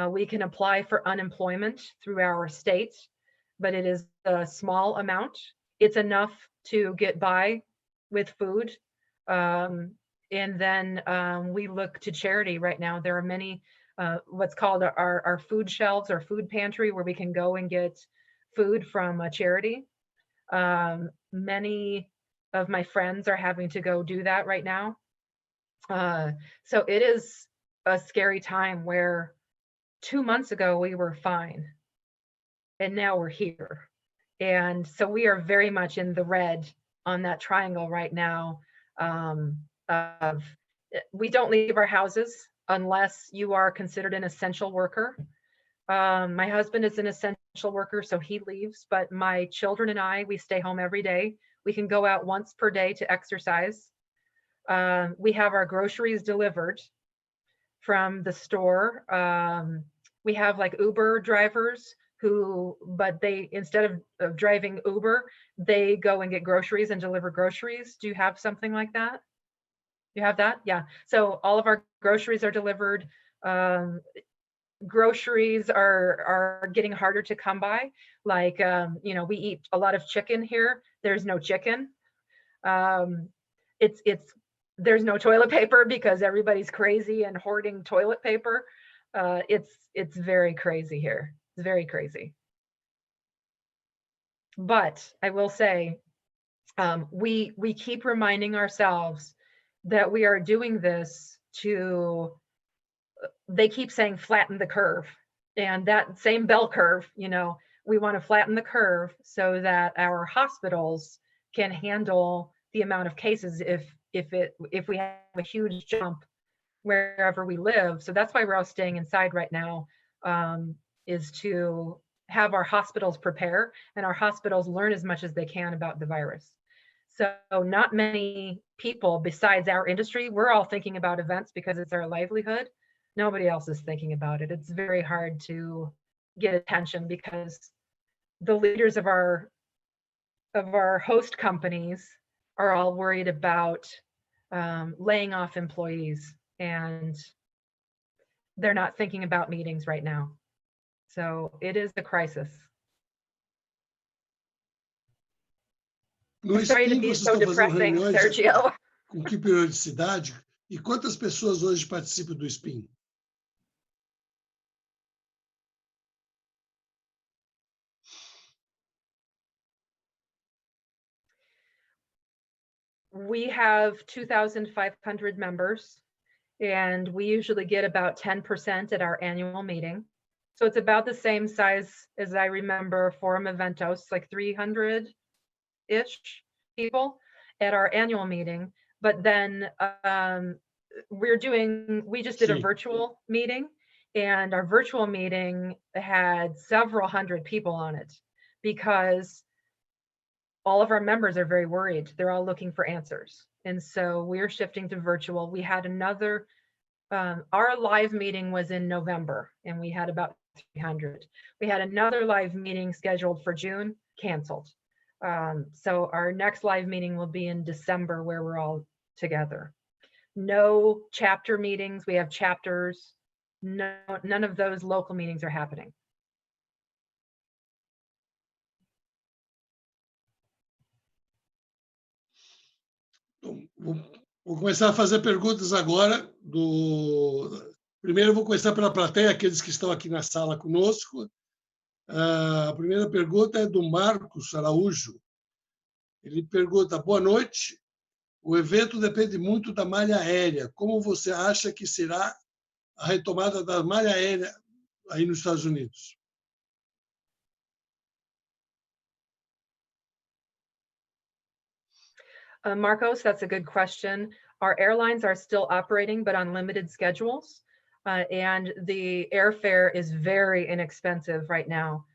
We can apply for unemployment through our state, but it is a small amount. It's enough to get by with food. And then we look to charity right now. There are many, what's called our food shelves or food pantry, where we can go and get food from a charity. Many of my friends are having to go do that right now. So it is a scary time where 2 months ago we were fine and now we're here. And so we are very much in the red on that triangle right now. We don't leave our houses unless you are considered an essential worker. My husband is an essential worker, so he leaves, but my children and I, we stay home every day. We can go out once per day to exercise. We have our groceries delivered from the store. We have like Uber drivers but they, instead of driving Uber, they go and get groceries and deliver groceries. Do you have something like that? You have that? Yeah. So all of our groceries are delivered. Groceries are getting harder to come by. Like, we eat a lot of chicken here. There's no chicken. There's no toilet paper because everybody's crazy and hoarding toilet paper. It's very crazy here. It's very crazy. But I will say, we keep reminding ourselves that we are doing this they keep saying flatten the curve, and that same bell curve, we want to flatten the curve so that our hospitals can handle the amount of cases if we have a huge jump wherever we live. So that's why we're all staying inside right now, is to have our hospitals prepare and our hospitals learn as much as they can about the virus. So not many people besides our industry, we're all thinking about events because it's our livelihood. Nobody else is thinking about it. It's very hard to get attention because the leaders of our host companies are all worried about laying off employees, and they're not thinking about meetings right now. So it is a crisis. No Sorry to SPIN, be vocês so estão fazendo depressing, reuniões Sergio. com que periodicidade? E quantas pessoas hoje participam do SPIN? We have 2,500 members, and we usually get about 10% at our annual meeting. So it's about the same size as I remember Forum Eventos, like 300-ish people at our annual meeting. But then we just did a virtual meeting, and our virtual meeting had several hundred people on it because all of our members are very worried. They're all looking for answers. And so we're shifting to virtual. We had another, our live meeting was in November, and we had about 300. We had another live meeting scheduled for June, canceled. So our next live meeting will be in December, where we're all together. No chapter meetings. We have chapters. No, none of those local meetings are happening. Vou começar a fazer perguntas agora. Primeiro, eu vou começar pela plateia, aqueles que estão aqui na sala conosco. A primeira pergunta é do Marcos Araújo. Ele pergunta: boa noite. O evento depende muito da malha aérea. Como você acha que será a retomada da malha aérea aí nos Estados Unidos? Marcos, that's a good question. Our airlines are still operating, but on limited schedules. And the airfare is very inexpensive right now.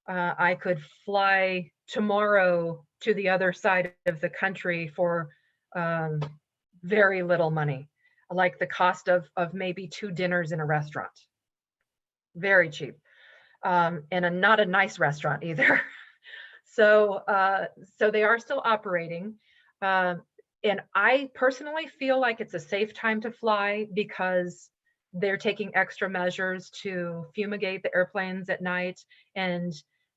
I could fly tomorrow to the other side of the country for very little money, like the cost of maybe 2 dinners in a restaurant. Very cheap. And not a nice restaurant either. So they are still operating. And I personally feel like it's a safe time to fly because they're taking extra measures to fumigate the airplanes at night, and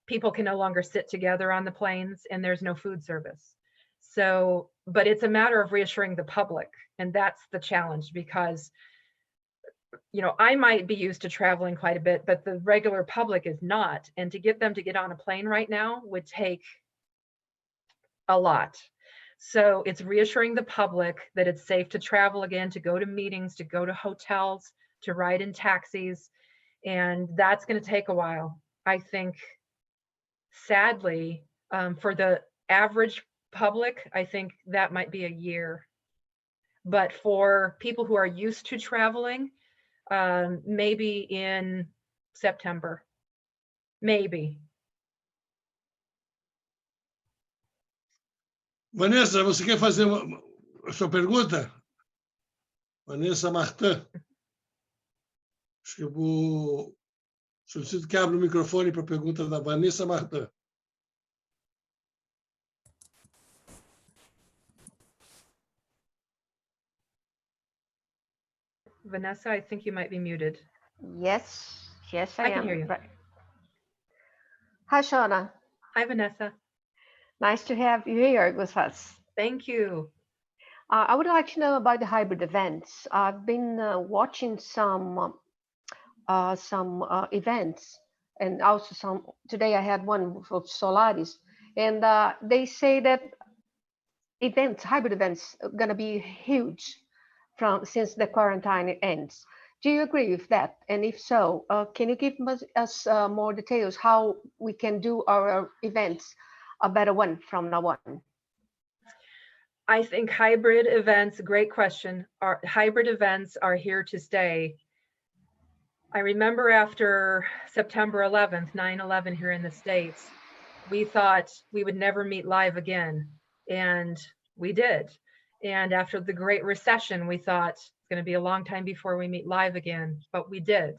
people can no longer sit together on the planes, and there's no food service. So, but it's a matter of reassuring the public, and that's the challenge because, you know, I might be used to traveling quite a bit, but the regular public is not. And to get them to get on a plane right now would take a lot. So it's reassuring the public that it's safe to travel again, to go to meetings, to go to hotels, to ride in taxis. And that's going to take a while. I think, sadly, for the average public, I think that might be a year. But for people who are used to traveling, maybe in September, maybe. Vanessa, você quer fazer a sua pergunta? Vanessa Martin. Acho que eu vou... Solicito que abra o microfone para a pergunta da Vanessa Martin. Vanessa, I think you might be muted. Yes, I am. can hear you. Right. Hi, Shawna. Hi, Vanessa. Nice to have you here with us. Thank you. I would like to know about the hybrid events. I've been watching some events, and also today I had one of Solaris, and they say that hybrid events are going to be huge since the quarantine ends. Do you agree with that? And if so, can you give us more details how we can do our events a better one from now on? I think hybrid events, great question. Hybrid events are here to stay. I remember after September 11th, 9/11 here in the States, we thought we would never meet live again, and we did. And after the Great Recession, we thought it's going to be a long time before we meet live again, but we did.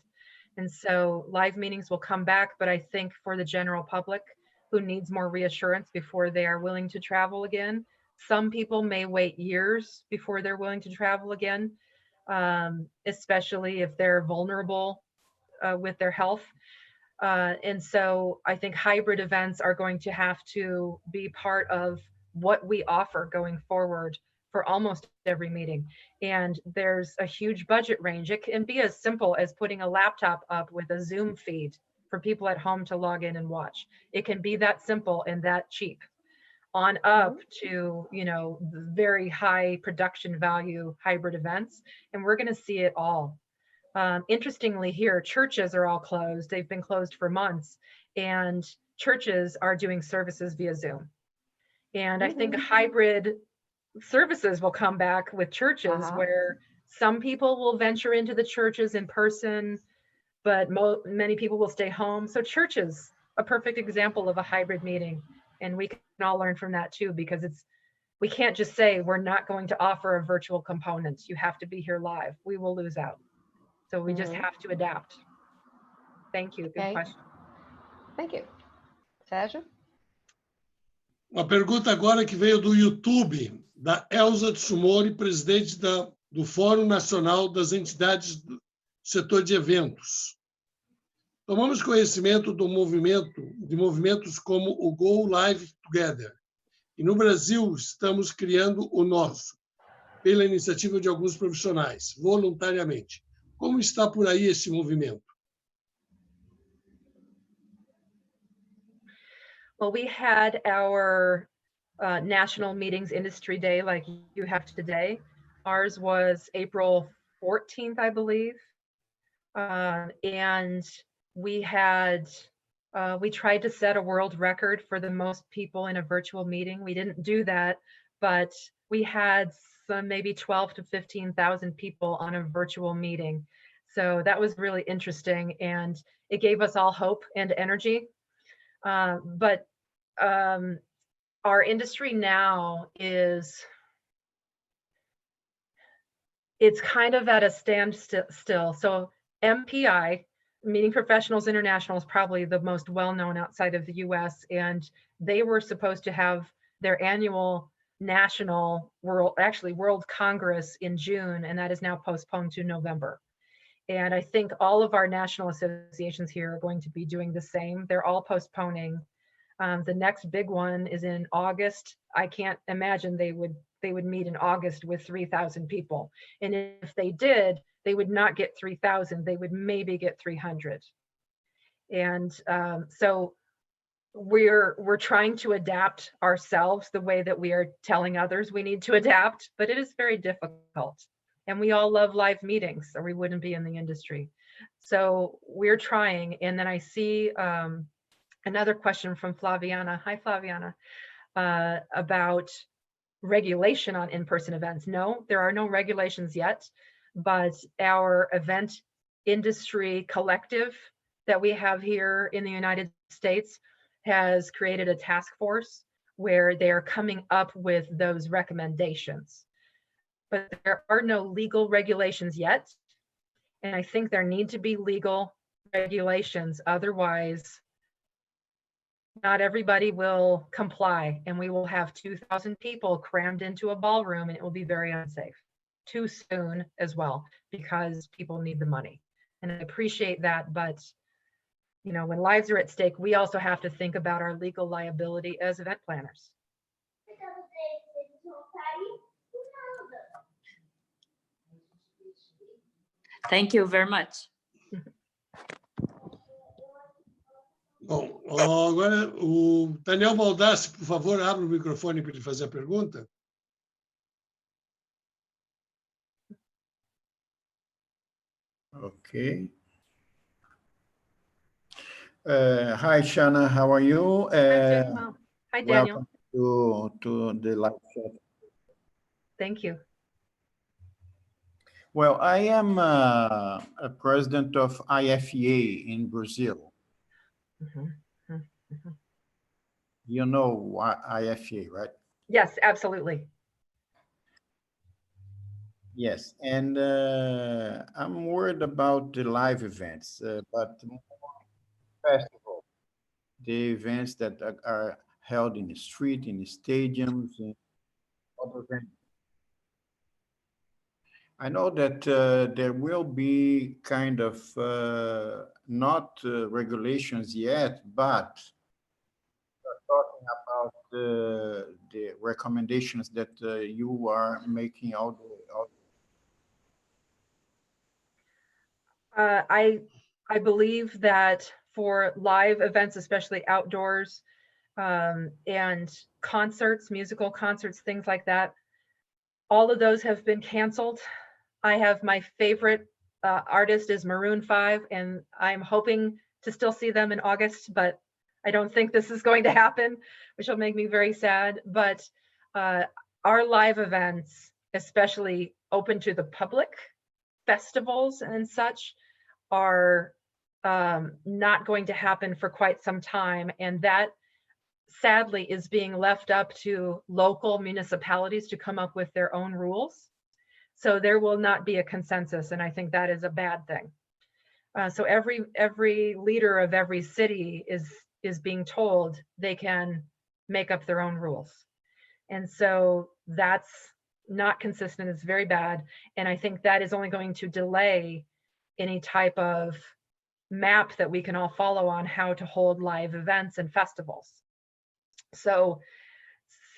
And so live meetings will come back, but I think for the general public who needs more reassurance before they are willing to travel again, some people may wait years before they're willing to travel again, especially if they're vulnerable with their health. And so I think hybrid events are going to have to be part of what we offer going forward for almost every meeting. And there's a huge budget range. It can be as simple as putting a laptop up with a Zoom feed for people at home to log in and watch. It can be that simple and that cheap, on up to, you know, very high production value hybrid events. And we're going to see it all. Interestingly here, churches are all closed. They've been closed for months, and churches are doing services via Zoom. And I think hybrid services will come back with churches where Some people will venture into the churches in person, but many people will stay home. So church is a perfect example of a hybrid meeting. And we can all learn from that too, because we can't just say we're not going to offer a virtual component. You have to be here live. We will lose out. So we just have to adapt. Thank you. Good question. Thank you. Sérgio? Uma pergunta agora que veio do YouTube, da Elza Tsumori, presidente do Fórum Nacional das Entidades do Setor de Eventos. Tomamos conhecimento de movimentos como o Go Live Together. E no Brasil estamos criando o nosso, pela iniciativa de alguns profissionais, voluntariamente. Como está por aí esse movimento? Well, we had our national meetings industry day like you have today. Ours was April 14th, I believe. And we tried to set a world record for the most people in a virtual meeting. We didn't do that, but we had maybe 12 to 15,000 people on a virtual meeting. So that was really interesting, and it gave us all hope and energy. But our industry now it's kind of at a standstill. So MPI, Meeting Professionals International, is probably the most well-known outside of the US, and they were supposed to have their annual World Congress in June, and that is now postponed to November. And I think all of our national associations here are going to be doing the same. They're all postponing. The next big one is in August. I can't imagine they would meet in August with 3,000 people. And if they did, they would not get 3,000. They would maybe get 300. And so we're trying to adapt ourselves the way that we are telling others we need to adapt, but it is very difficult. And we all love live meetings, or we wouldn't be in the industry. So we're trying. And then I see another question from Flaviana. Hi, Flaviana, about regulation on in-person events. No, there are no regulations yet, but our event industry collective that we have here in the United States has created a task force where they're coming up with those recommendations. But there are no legal regulations yet. And I think there need to be legal regulations. Otherwise, not everybody will comply, and we will have 2,000 people crammed into a ballroom, and it will be very unsafe too soon as well, because people need the money. And I appreciate that, but you know, when lives are at stake, we also have to think about our legal liability as event planners. Thank you very much. Bom, agora o Daniel Baldassi, por favor, abra o microfone para ele fazer a pergunta. Okay. Hi, Shawna. How are you? Hi, Daniel. Welcome to the live chat. Thank you. Well, I am a president of IFEA in Brazil. Mm-hmm. Mm-hmm. You know IFEA, right? Yes, absolutely. Yes, and I'm worried about the live events, but more festival, the events that are held in the street, in the stadiums, in other venues. I know that there will be kind of not regulations yet, but talking about the recommendations that you are making out. I believe that for live events, especially outdoors, and concerts, musical concerts, things like that, all of those have been canceled. I have my favorite artist is Maroon 5, and I'm hoping to still see them in August, but I don't think this is going to happen, which will make me very sad. But our live events, especially open to the public. Festivals and such are not going to happen for quite some time, and that sadly is being left up to local municipalities to come up with their own rules. So there will not be a consensus, and I think that is a bad thing. So every leader of every city is being told they can make up their own rules. And so that's not consistent. It's very bad. And I think that is only going to delay any type of map that we can all follow on how to hold live events and festivals. So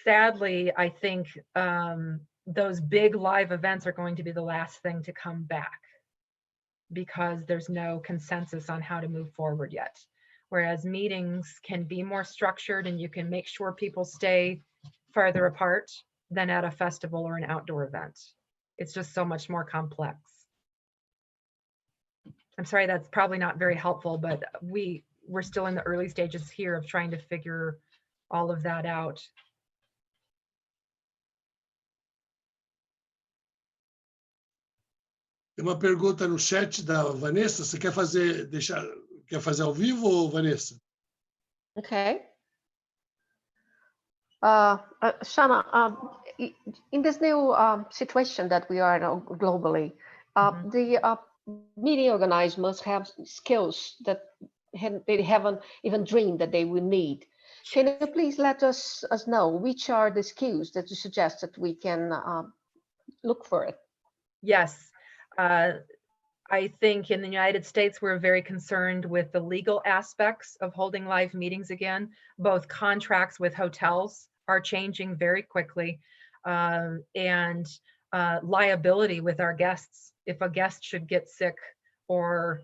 sadly, I think those big live events are going to be the last thing to come back, because there's no consensus on how to move forward yet. Whereas meetings can be more structured and you can make sure people stay farther apart than at a festival or an outdoor event. It's just so much more complex. I'm sorry, that's probably not very helpful, but we're still in the early stages here of trying to figure all of that out. Tem uma pergunta no chat da Vanessa. Você quer fazer ao vivo, Vanessa? Okay. Shawna, in this new situation that we are now globally, the meeting organizers must have skills that they haven't even dreamed that they will need. Can you please let us know which are the skills that you suggest that we can look for it? Yes. I think in the United States, we're very concerned with the legal aspects of holding live meetings again. Both contracts with hotels are changing very quickly, and liability with our guests. If a guest should get sick or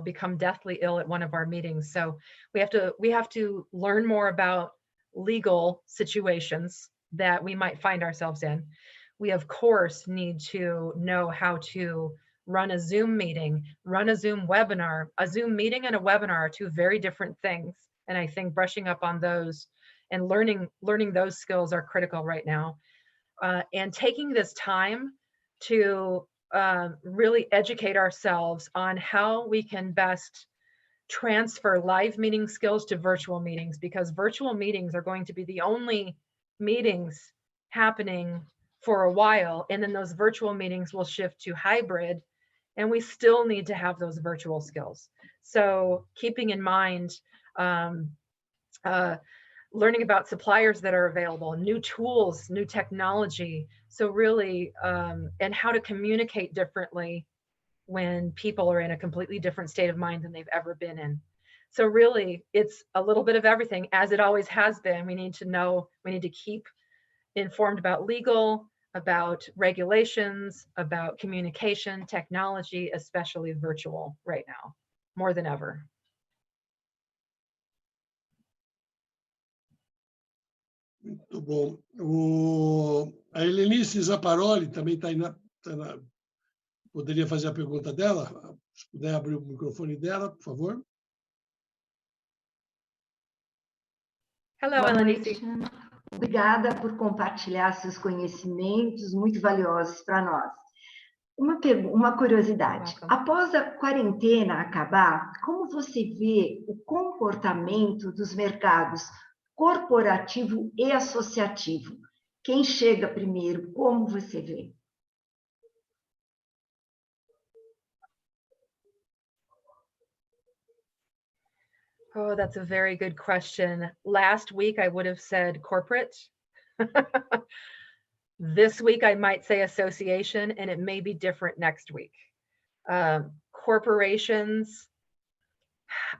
become deathly ill at one of our meetings. So we have to learn more about legal situations that we might find ourselves in. We of course need to know how to run a Zoom meeting, run a Zoom webinar. A Zoom meeting and a webinar are two very different things. And I think brushing up on those and learning those skills are critical right now. And taking this time to really educate ourselves on how we can best transfer live meeting skills to virtual meetings, because virtual meetings are going to be the only meetings happening for a while, and then those virtual meetings will shift to hybrid, and we still need to have those virtual skills. So keeping in mind learning about suppliers that are available, new tools, new technology. So really, and how to communicate differently when people are in a completely different state of mind than they've ever been in. So really, it's a little bit of everything, as it always has been. We need to know, we need to keep informed about legal, about regulations, about communication, technology, especially virtual right now, more than ever. Muito bom. A Helenice Zaparoli também está aí poderia fazer a pergunta dela? Se puder abrir o microfone dela, por favor. Hello, Boa Helenice. noite. Obrigada por compartilhar seus conhecimentos muito valiosos para nós. Uma curiosidade. Após a quarentena acabar, como você vê o comportamento dos mercados corporativo e associativo? Quem chega primeiro? Como você vê? Oh, that's a very good question. Last week, I would have said corporate. This week, I might say association, and it may be different next week. Corporations,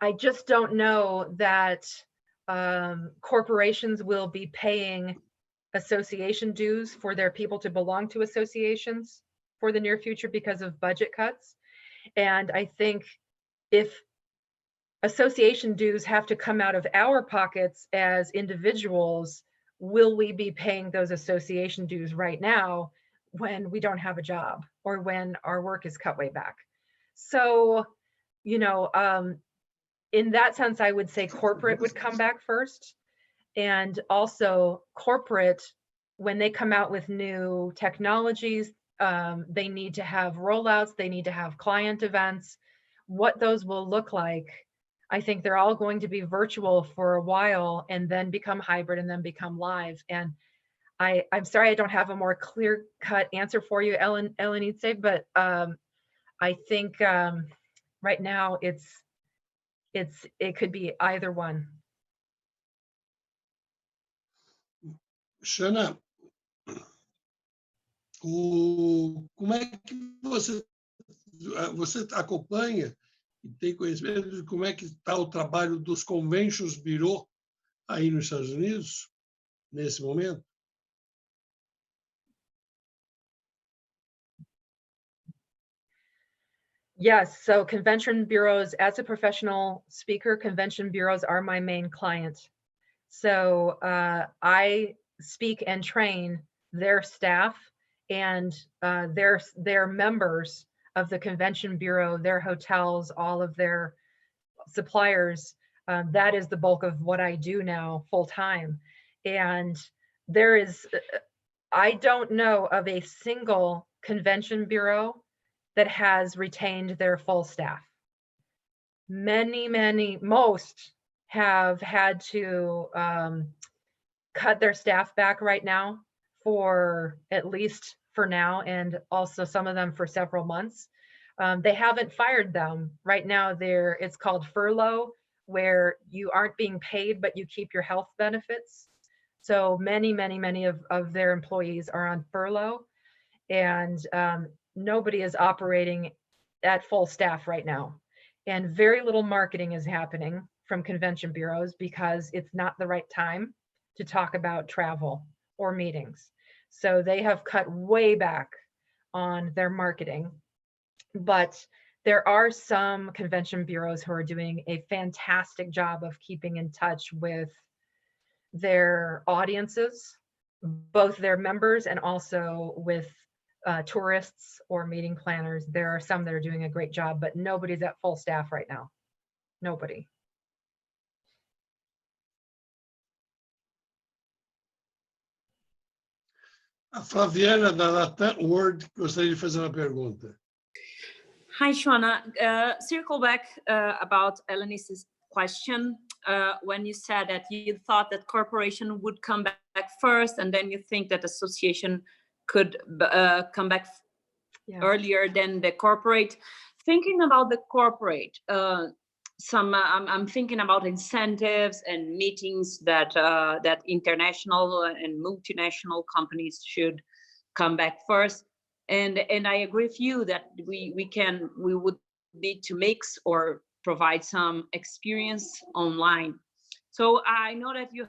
I just don't know that corporations will be paying association dues for their people to belong to associations for the near future because of budget cuts. And I think if association dues have to come out of our pockets as individuals, will we be paying those association dues right now when we don't have a job or when our work is cut way back? So, in that sense, I would say corporate would come back first. And also corporate, when they come out with new technologies, They need to have rollouts. They need to have client events. What those will look like, I think they're all going to be virtual for a while and then become hybrid and then become live. And I'm sorry I don't have a more clear-cut answer for you, Elenice, but I think right now it could be either one. Shawna, como é que você acompanha e tem conhecimento de como é que está o trabalho dos conventions bureau aí nos Estados Unidos nesse momento? Yes, so convention bureaus, as a professional speaker, convention bureaus are my main client. So I speak and train their staff and their members of the convention bureau, their hotels, all of their suppliers. That is the bulk of what I do now full time. And there is, I don't know of a single convention bureau that has retained their full staff. Most have had to cut their staff back right now for at least for now, and also some of them for several months. They haven't fired them. Right now, it's called furlough, where you aren't being paid, but you keep your health benefits. So many of their employees are on furlough, and nobody is operating at full staff right now. And very little marketing is happening from convention bureaus because it's not the right time to talk about travel or meetings. So they have cut way back on their marketing. But there are some convention bureaus who are doing a fantastic job of keeping in touch with their audiences, both their members and also with tourists or meeting planners. There are some that are doing a great job, but nobody's at full staff right now. Nobody. A Flaviana da Latam World gostaria de fazer uma pergunta. Hi, Shawna. Circle back about Elenice's question. When you said that you thought that corporation would come back first, and then you think that association could come back earlier than the corporate. Thinking about the corporate, I'm thinking about incentives and meetings that that international and multinational companies should come back first. And I agree with you that we would need to mix or provide some experience online. So I know that you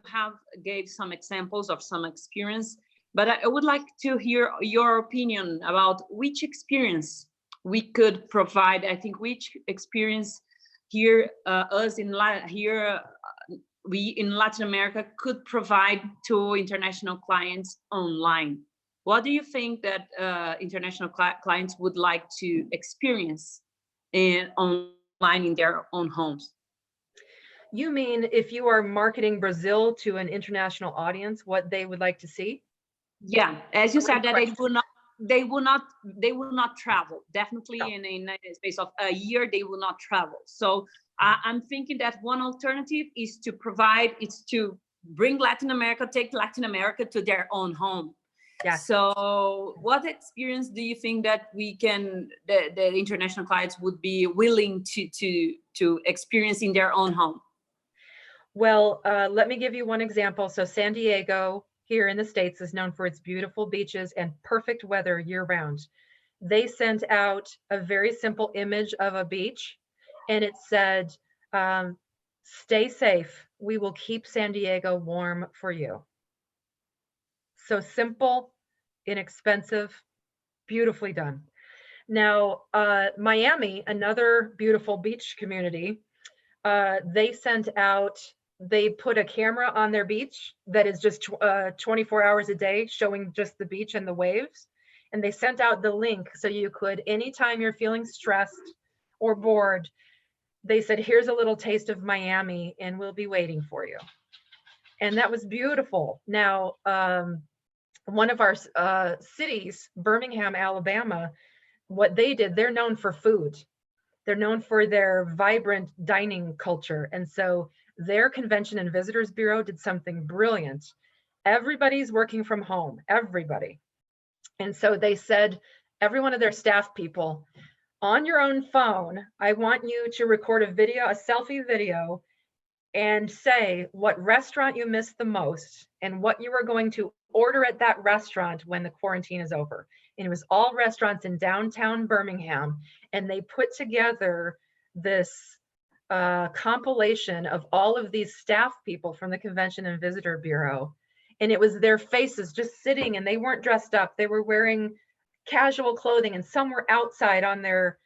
gave some examples of some experience, but I would like to hear your opinion about which experience we could provide. I think which experience here we in Latin America could provide to international clients online. What do you think that international clients would like to experience online in their own homes? You mean if you are marketing Brazil to an international audience, what they would like to see? Yeah, as you said, that they will not travel. Definitely in a space of a year, they will not travel. So I'm thinking that one alternative is to bring Latin America, take Latin America to their own home. Yeah. So what experience do you think that the international clients would be willing to experience in their own home? Well, let me give you one example. So San Diego here in the States is known for its beautiful beaches and perfect weather year round. They sent out a very simple image of a beach, and it said, stay safe. We will keep San Diego warm for you. So simple, inexpensive, beautifully done. Now, Miami, another beautiful beach community, they put a camera on their beach that is just 24 hours a day showing just the beach and the waves. And they sent out the link so you could, anytime you're feeling stressed or bored, they said, here's a little taste of Miami and we'll be waiting for you. And that was beautiful. Now, one of our cities, Birmingham, Alabama, what they did, they're known for food. They're known for their vibrant dining culture. And so their Convention and Visitors Bureau did something brilliant. Everybody's working from home, everybody. And so they said, every one of their staff people, on your own phone, I want you to record a video, a selfie video, and say what restaurant you missed the most and what you are going to order at that restaurant when the quarantine is over. And it was all restaurants in downtown Birmingham. And they put together this compilation of all of these staff people from the Convention and Visitor Bureau. And it was their faces just sitting, and they weren't dressed up. They were wearing casual clothing, and some were outside on their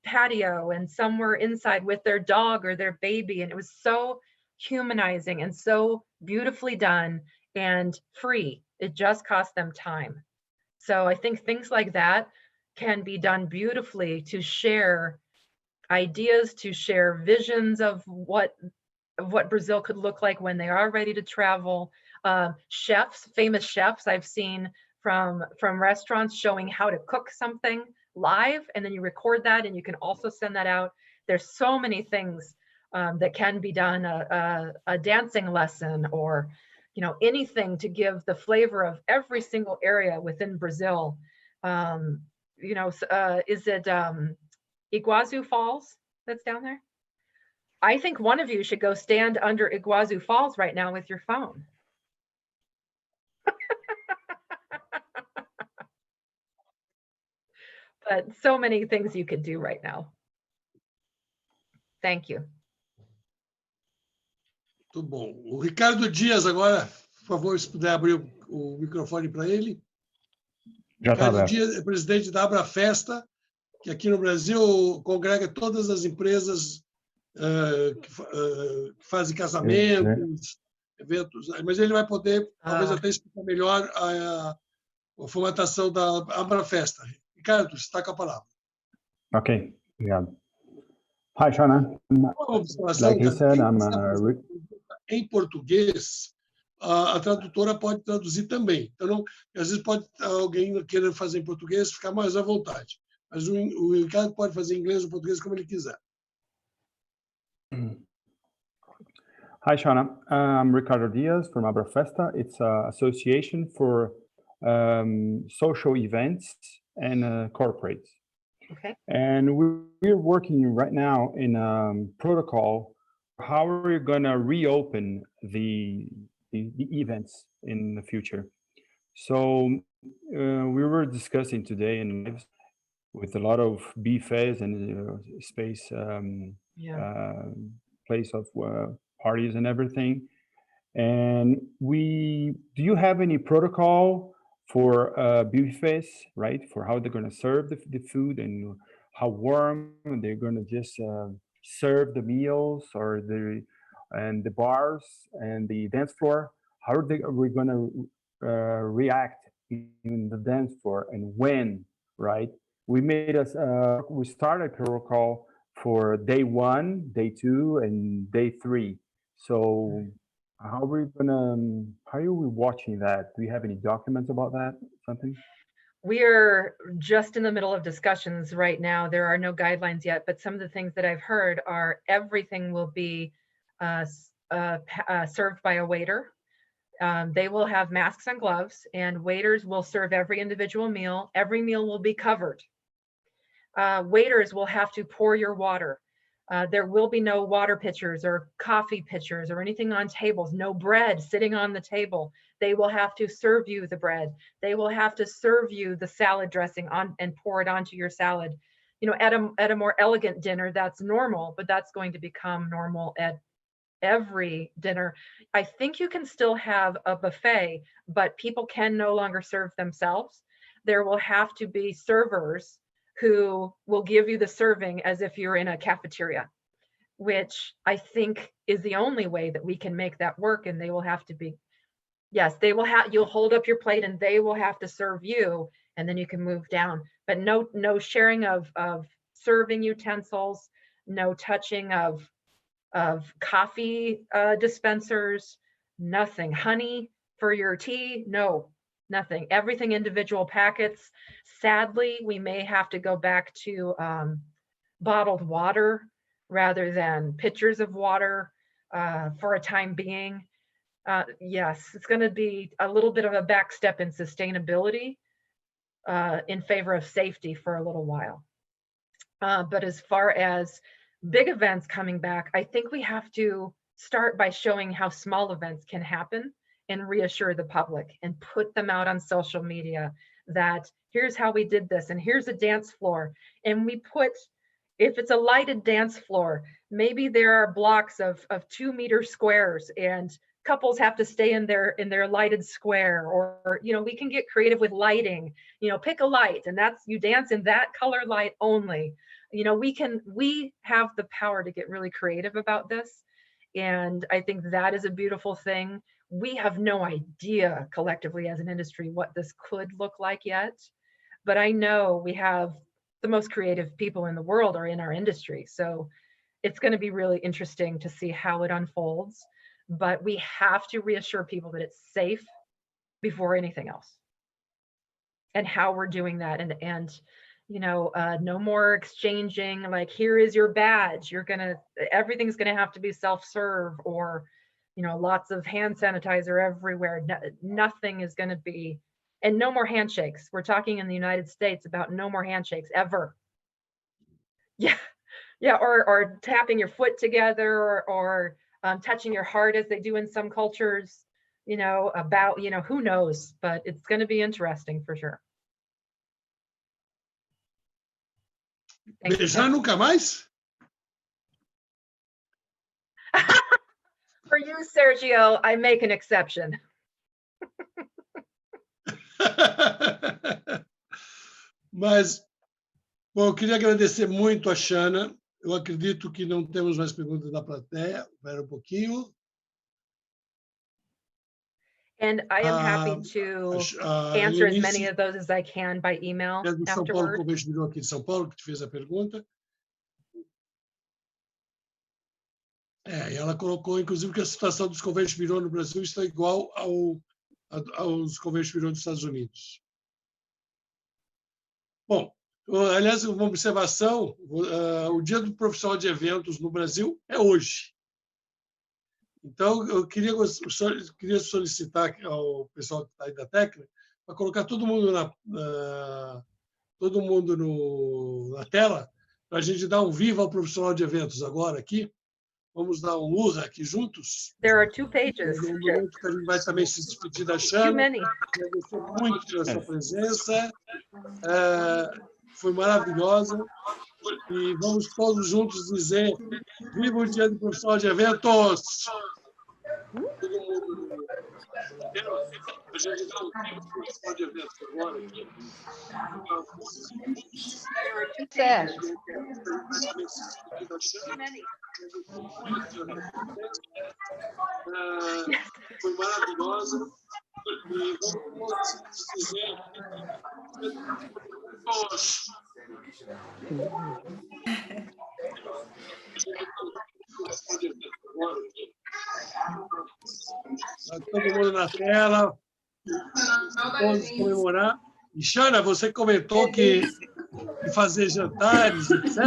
patio, and some were inside with their dog or their baby. And it was so humanizing and so beautifully done and free. It just cost them time. So I think things like that can be done beautifully to share ideas, to share visions of what Brazil could look like when they are ready to travel. Chefs, famous chefs I've seen from restaurants showing how to cook something live, and then you record that and you can also send that out. There's so many things that can be done, a dancing lesson, or anything to give the flavor of every single area within Brazil. Is it Iguazu Falls that's down there? I think one of you should go stand under Iguazu Falls right now with your phone. But so many things you could do right now. Thank you. Muito bom. O Ricardo Dias agora, por favor, se puder abrir o microfone para ele. Já está Ricardo aberto. Dias é presidente da Abra Festa, que aqui no Brasil congrega todas as empresas que fazem casamentos, eventos, mas ele vai poder, talvez até explicar melhor a formatação da Abra Festa. Ricardo, você está com a palavra. Ok, obrigado. Hi, Shawna. Uma observação, Like he said, I'm em português, a tradutora pode traduzir também. Então, não, às vezes pode alguém querer fazer em português, ficar mais à vontade. Mas o Ricardo pode fazer em inglês ou português como ele quiser. Hi, Shawna. I'm Ricardo Diaz from Abra Festa. It's an association for social events and corporates. Okay. And we're working right now in a protocol. How are we going to reopen the events in the future? So we were discussing today in lives with a lot of buffets and space place of parties and everything. And do you have any protocol for buffets, right? For how they're going to serve the food and how warm they're going to just serve the meals, or the bars and the dance floor. How are we going to react in the dance floor, and when, right? We started a protocol for day 1, day 2, and day 3. So how are we watching that? Do you have any documents about that? Something? We're just in the middle of discussions right now. There are no guidelines yet, but some of the things that I've heard are everything will be served by a waiter. They will have masks and gloves, and waiters will serve every individual meal. Every meal will be covered. Waiters will have to pour your water. There will be no water pitchers or coffee pitchers or anything on tables, no bread sitting on the table. They will have to serve you the bread. They will have to serve you the salad dressing on and pour it onto your salad. At a more elegant dinner, that's normal, but that's going to become normal at every dinner. I think you can still have a buffet, but people can no longer serve themselves. There will have to be servers who will give you the serving as if you're in a cafeteria, which I think is the only way that we can make that work. And they will have to be, yes, you'll hold up your plate and they will have to serve you, and then you can move down. But no sharing of serving utensils, no touching of coffee dispensers, nothing. Honey for your tea, no. nothing. Everything individual packets. Sadly, we may have to go back to bottled water rather than pitchers of water for a time being. Yes, it's going to be a little bit of a back step in sustainability in favor of safety for a little while. But as far as big events coming back, I think we have to start by showing how small events can happen and reassure the public and put them out on social media that here's how we did this, and here's a dance floor. And we put, if it's a lighted dance floor, maybe there are blocks of 2-meter squares, and couples have to stay in their lighted square, or we can get creative with lighting. Pick a light, and that's, you dance in that color light only. We have the power to get really creative about this, and I think that is a beautiful thing. We have no idea collectively as an industry what this could look like yet, but I know we have the most creative people in the world are in our industry, so it's going to be really interesting to see how it unfolds. But we have to reassure people that it's safe before anything else, and how we're doing that. And no more exchanging, like, here is your badge, everything's gonna have to be self-serve, or lots of hand sanitizer everywhere. Nothing is gonna be, and no more handshakes. We're talking in the United States about no more handshakes ever. Yeah, or tapping your foot together, or touching your heart as they do in some cultures, who knows, but it's going to be interesting for sure. Beijar nunca mais? For you, Sergio, I make an exception. Mas, bom, eu queria agradecer muito a Shawna. Eu acredito que não temos mais perguntas da plateia. Espera um pouquinho. And I am happy to answer as many of those as I can by email do São Paulo, afterward. Convênio Virou aqui de São Paulo, que te fez a pergunta. E ela colocou, inclusive, que a situação dos convênios Virou no Brasil está igual aos convênios Virou nos Estados Unidos. Bom, aliás, uma observação, o Dia do Profissional de Eventos no Brasil é hoje. Então, eu queria solicitar ao pessoal que está aí da técnica para colocar todo mundo na tela, para a gente dar um viva ao profissional de eventos agora aqui. Vamos dar um urra aqui juntos. There are 2 pages. No momento que a gente vai também se despedir da Shawna. Agradecer muito pela sua presença. Foi maravilhosa. E vamos todos juntos dizer: viva o Dia do Profissional de Eventos! Todo mundo. A gente dá um tempo para o profissional de eventos agora. Foi maravilhosa. E vamos dizer: todo mundo na tela, todos comemorar. E, Shawna, você comentou que fazer jantares, etc.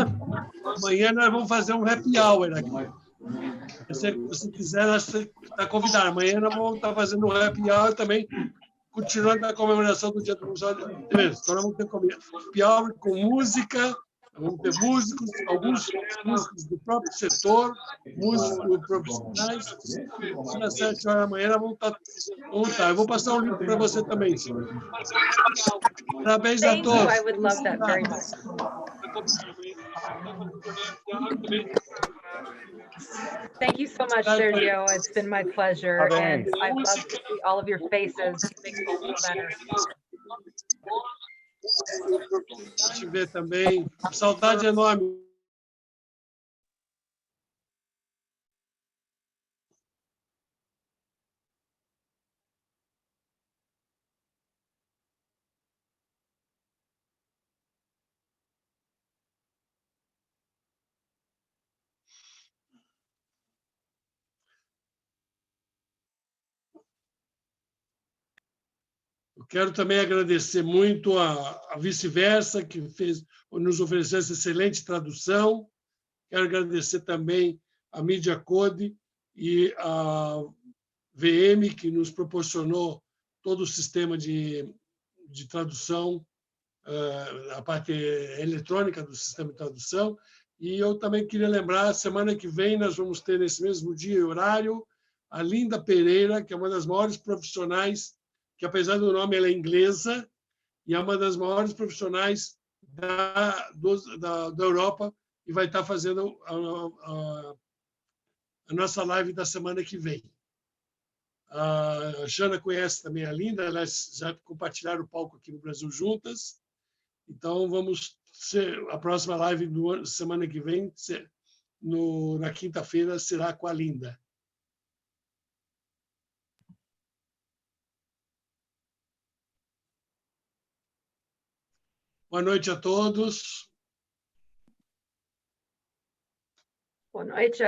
Amanhã nós vamos fazer um happy hour aqui. Se você quiser, você está convidado. Amanhã nós vamos estar fazendo um happy hour também, continuando a comemoração do Dia do Profissional de Eventos. Então, nós vamos ter happy hour com música. Vamos ter músicos, alguns músicos do próprio setor, músicos profissionais. Às 7 horas da manhã vamos estar. Eu vou passar um link para você também, senhor. Parabéns a todos. I would love that very much. Thank you so much, Sergio. It's been my pleasure. And I love to see all of your faces. It makes me feel better. Te ver também. Saudade enorme. Eu Eu quero também agradecer muito a vice-versa, que nos ofereceu essa excelente tradução. Quero agradecer também a Media Code e a VM, que nos proporcionou todo o sistema de tradução, a parte eletrônica do sistema de tradução. E eu também queria lembrar, semana que vem nós vamos ter, nesse mesmo dia e horário, a Linda Pereira, que é uma das maiores profissionais, que apesar do nome ela é inglesa, e é uma das maiores profissionais da Europa, e vai estar fazendo a nossa live da semana que vem. A Shawna conhece também a Linda, elas já compartilharam o palco aqui no Brasil juntas. Então, a próxima live da semana que vem, na quinta-feira, será com a Linda. Boa noite a todos. Boa noite.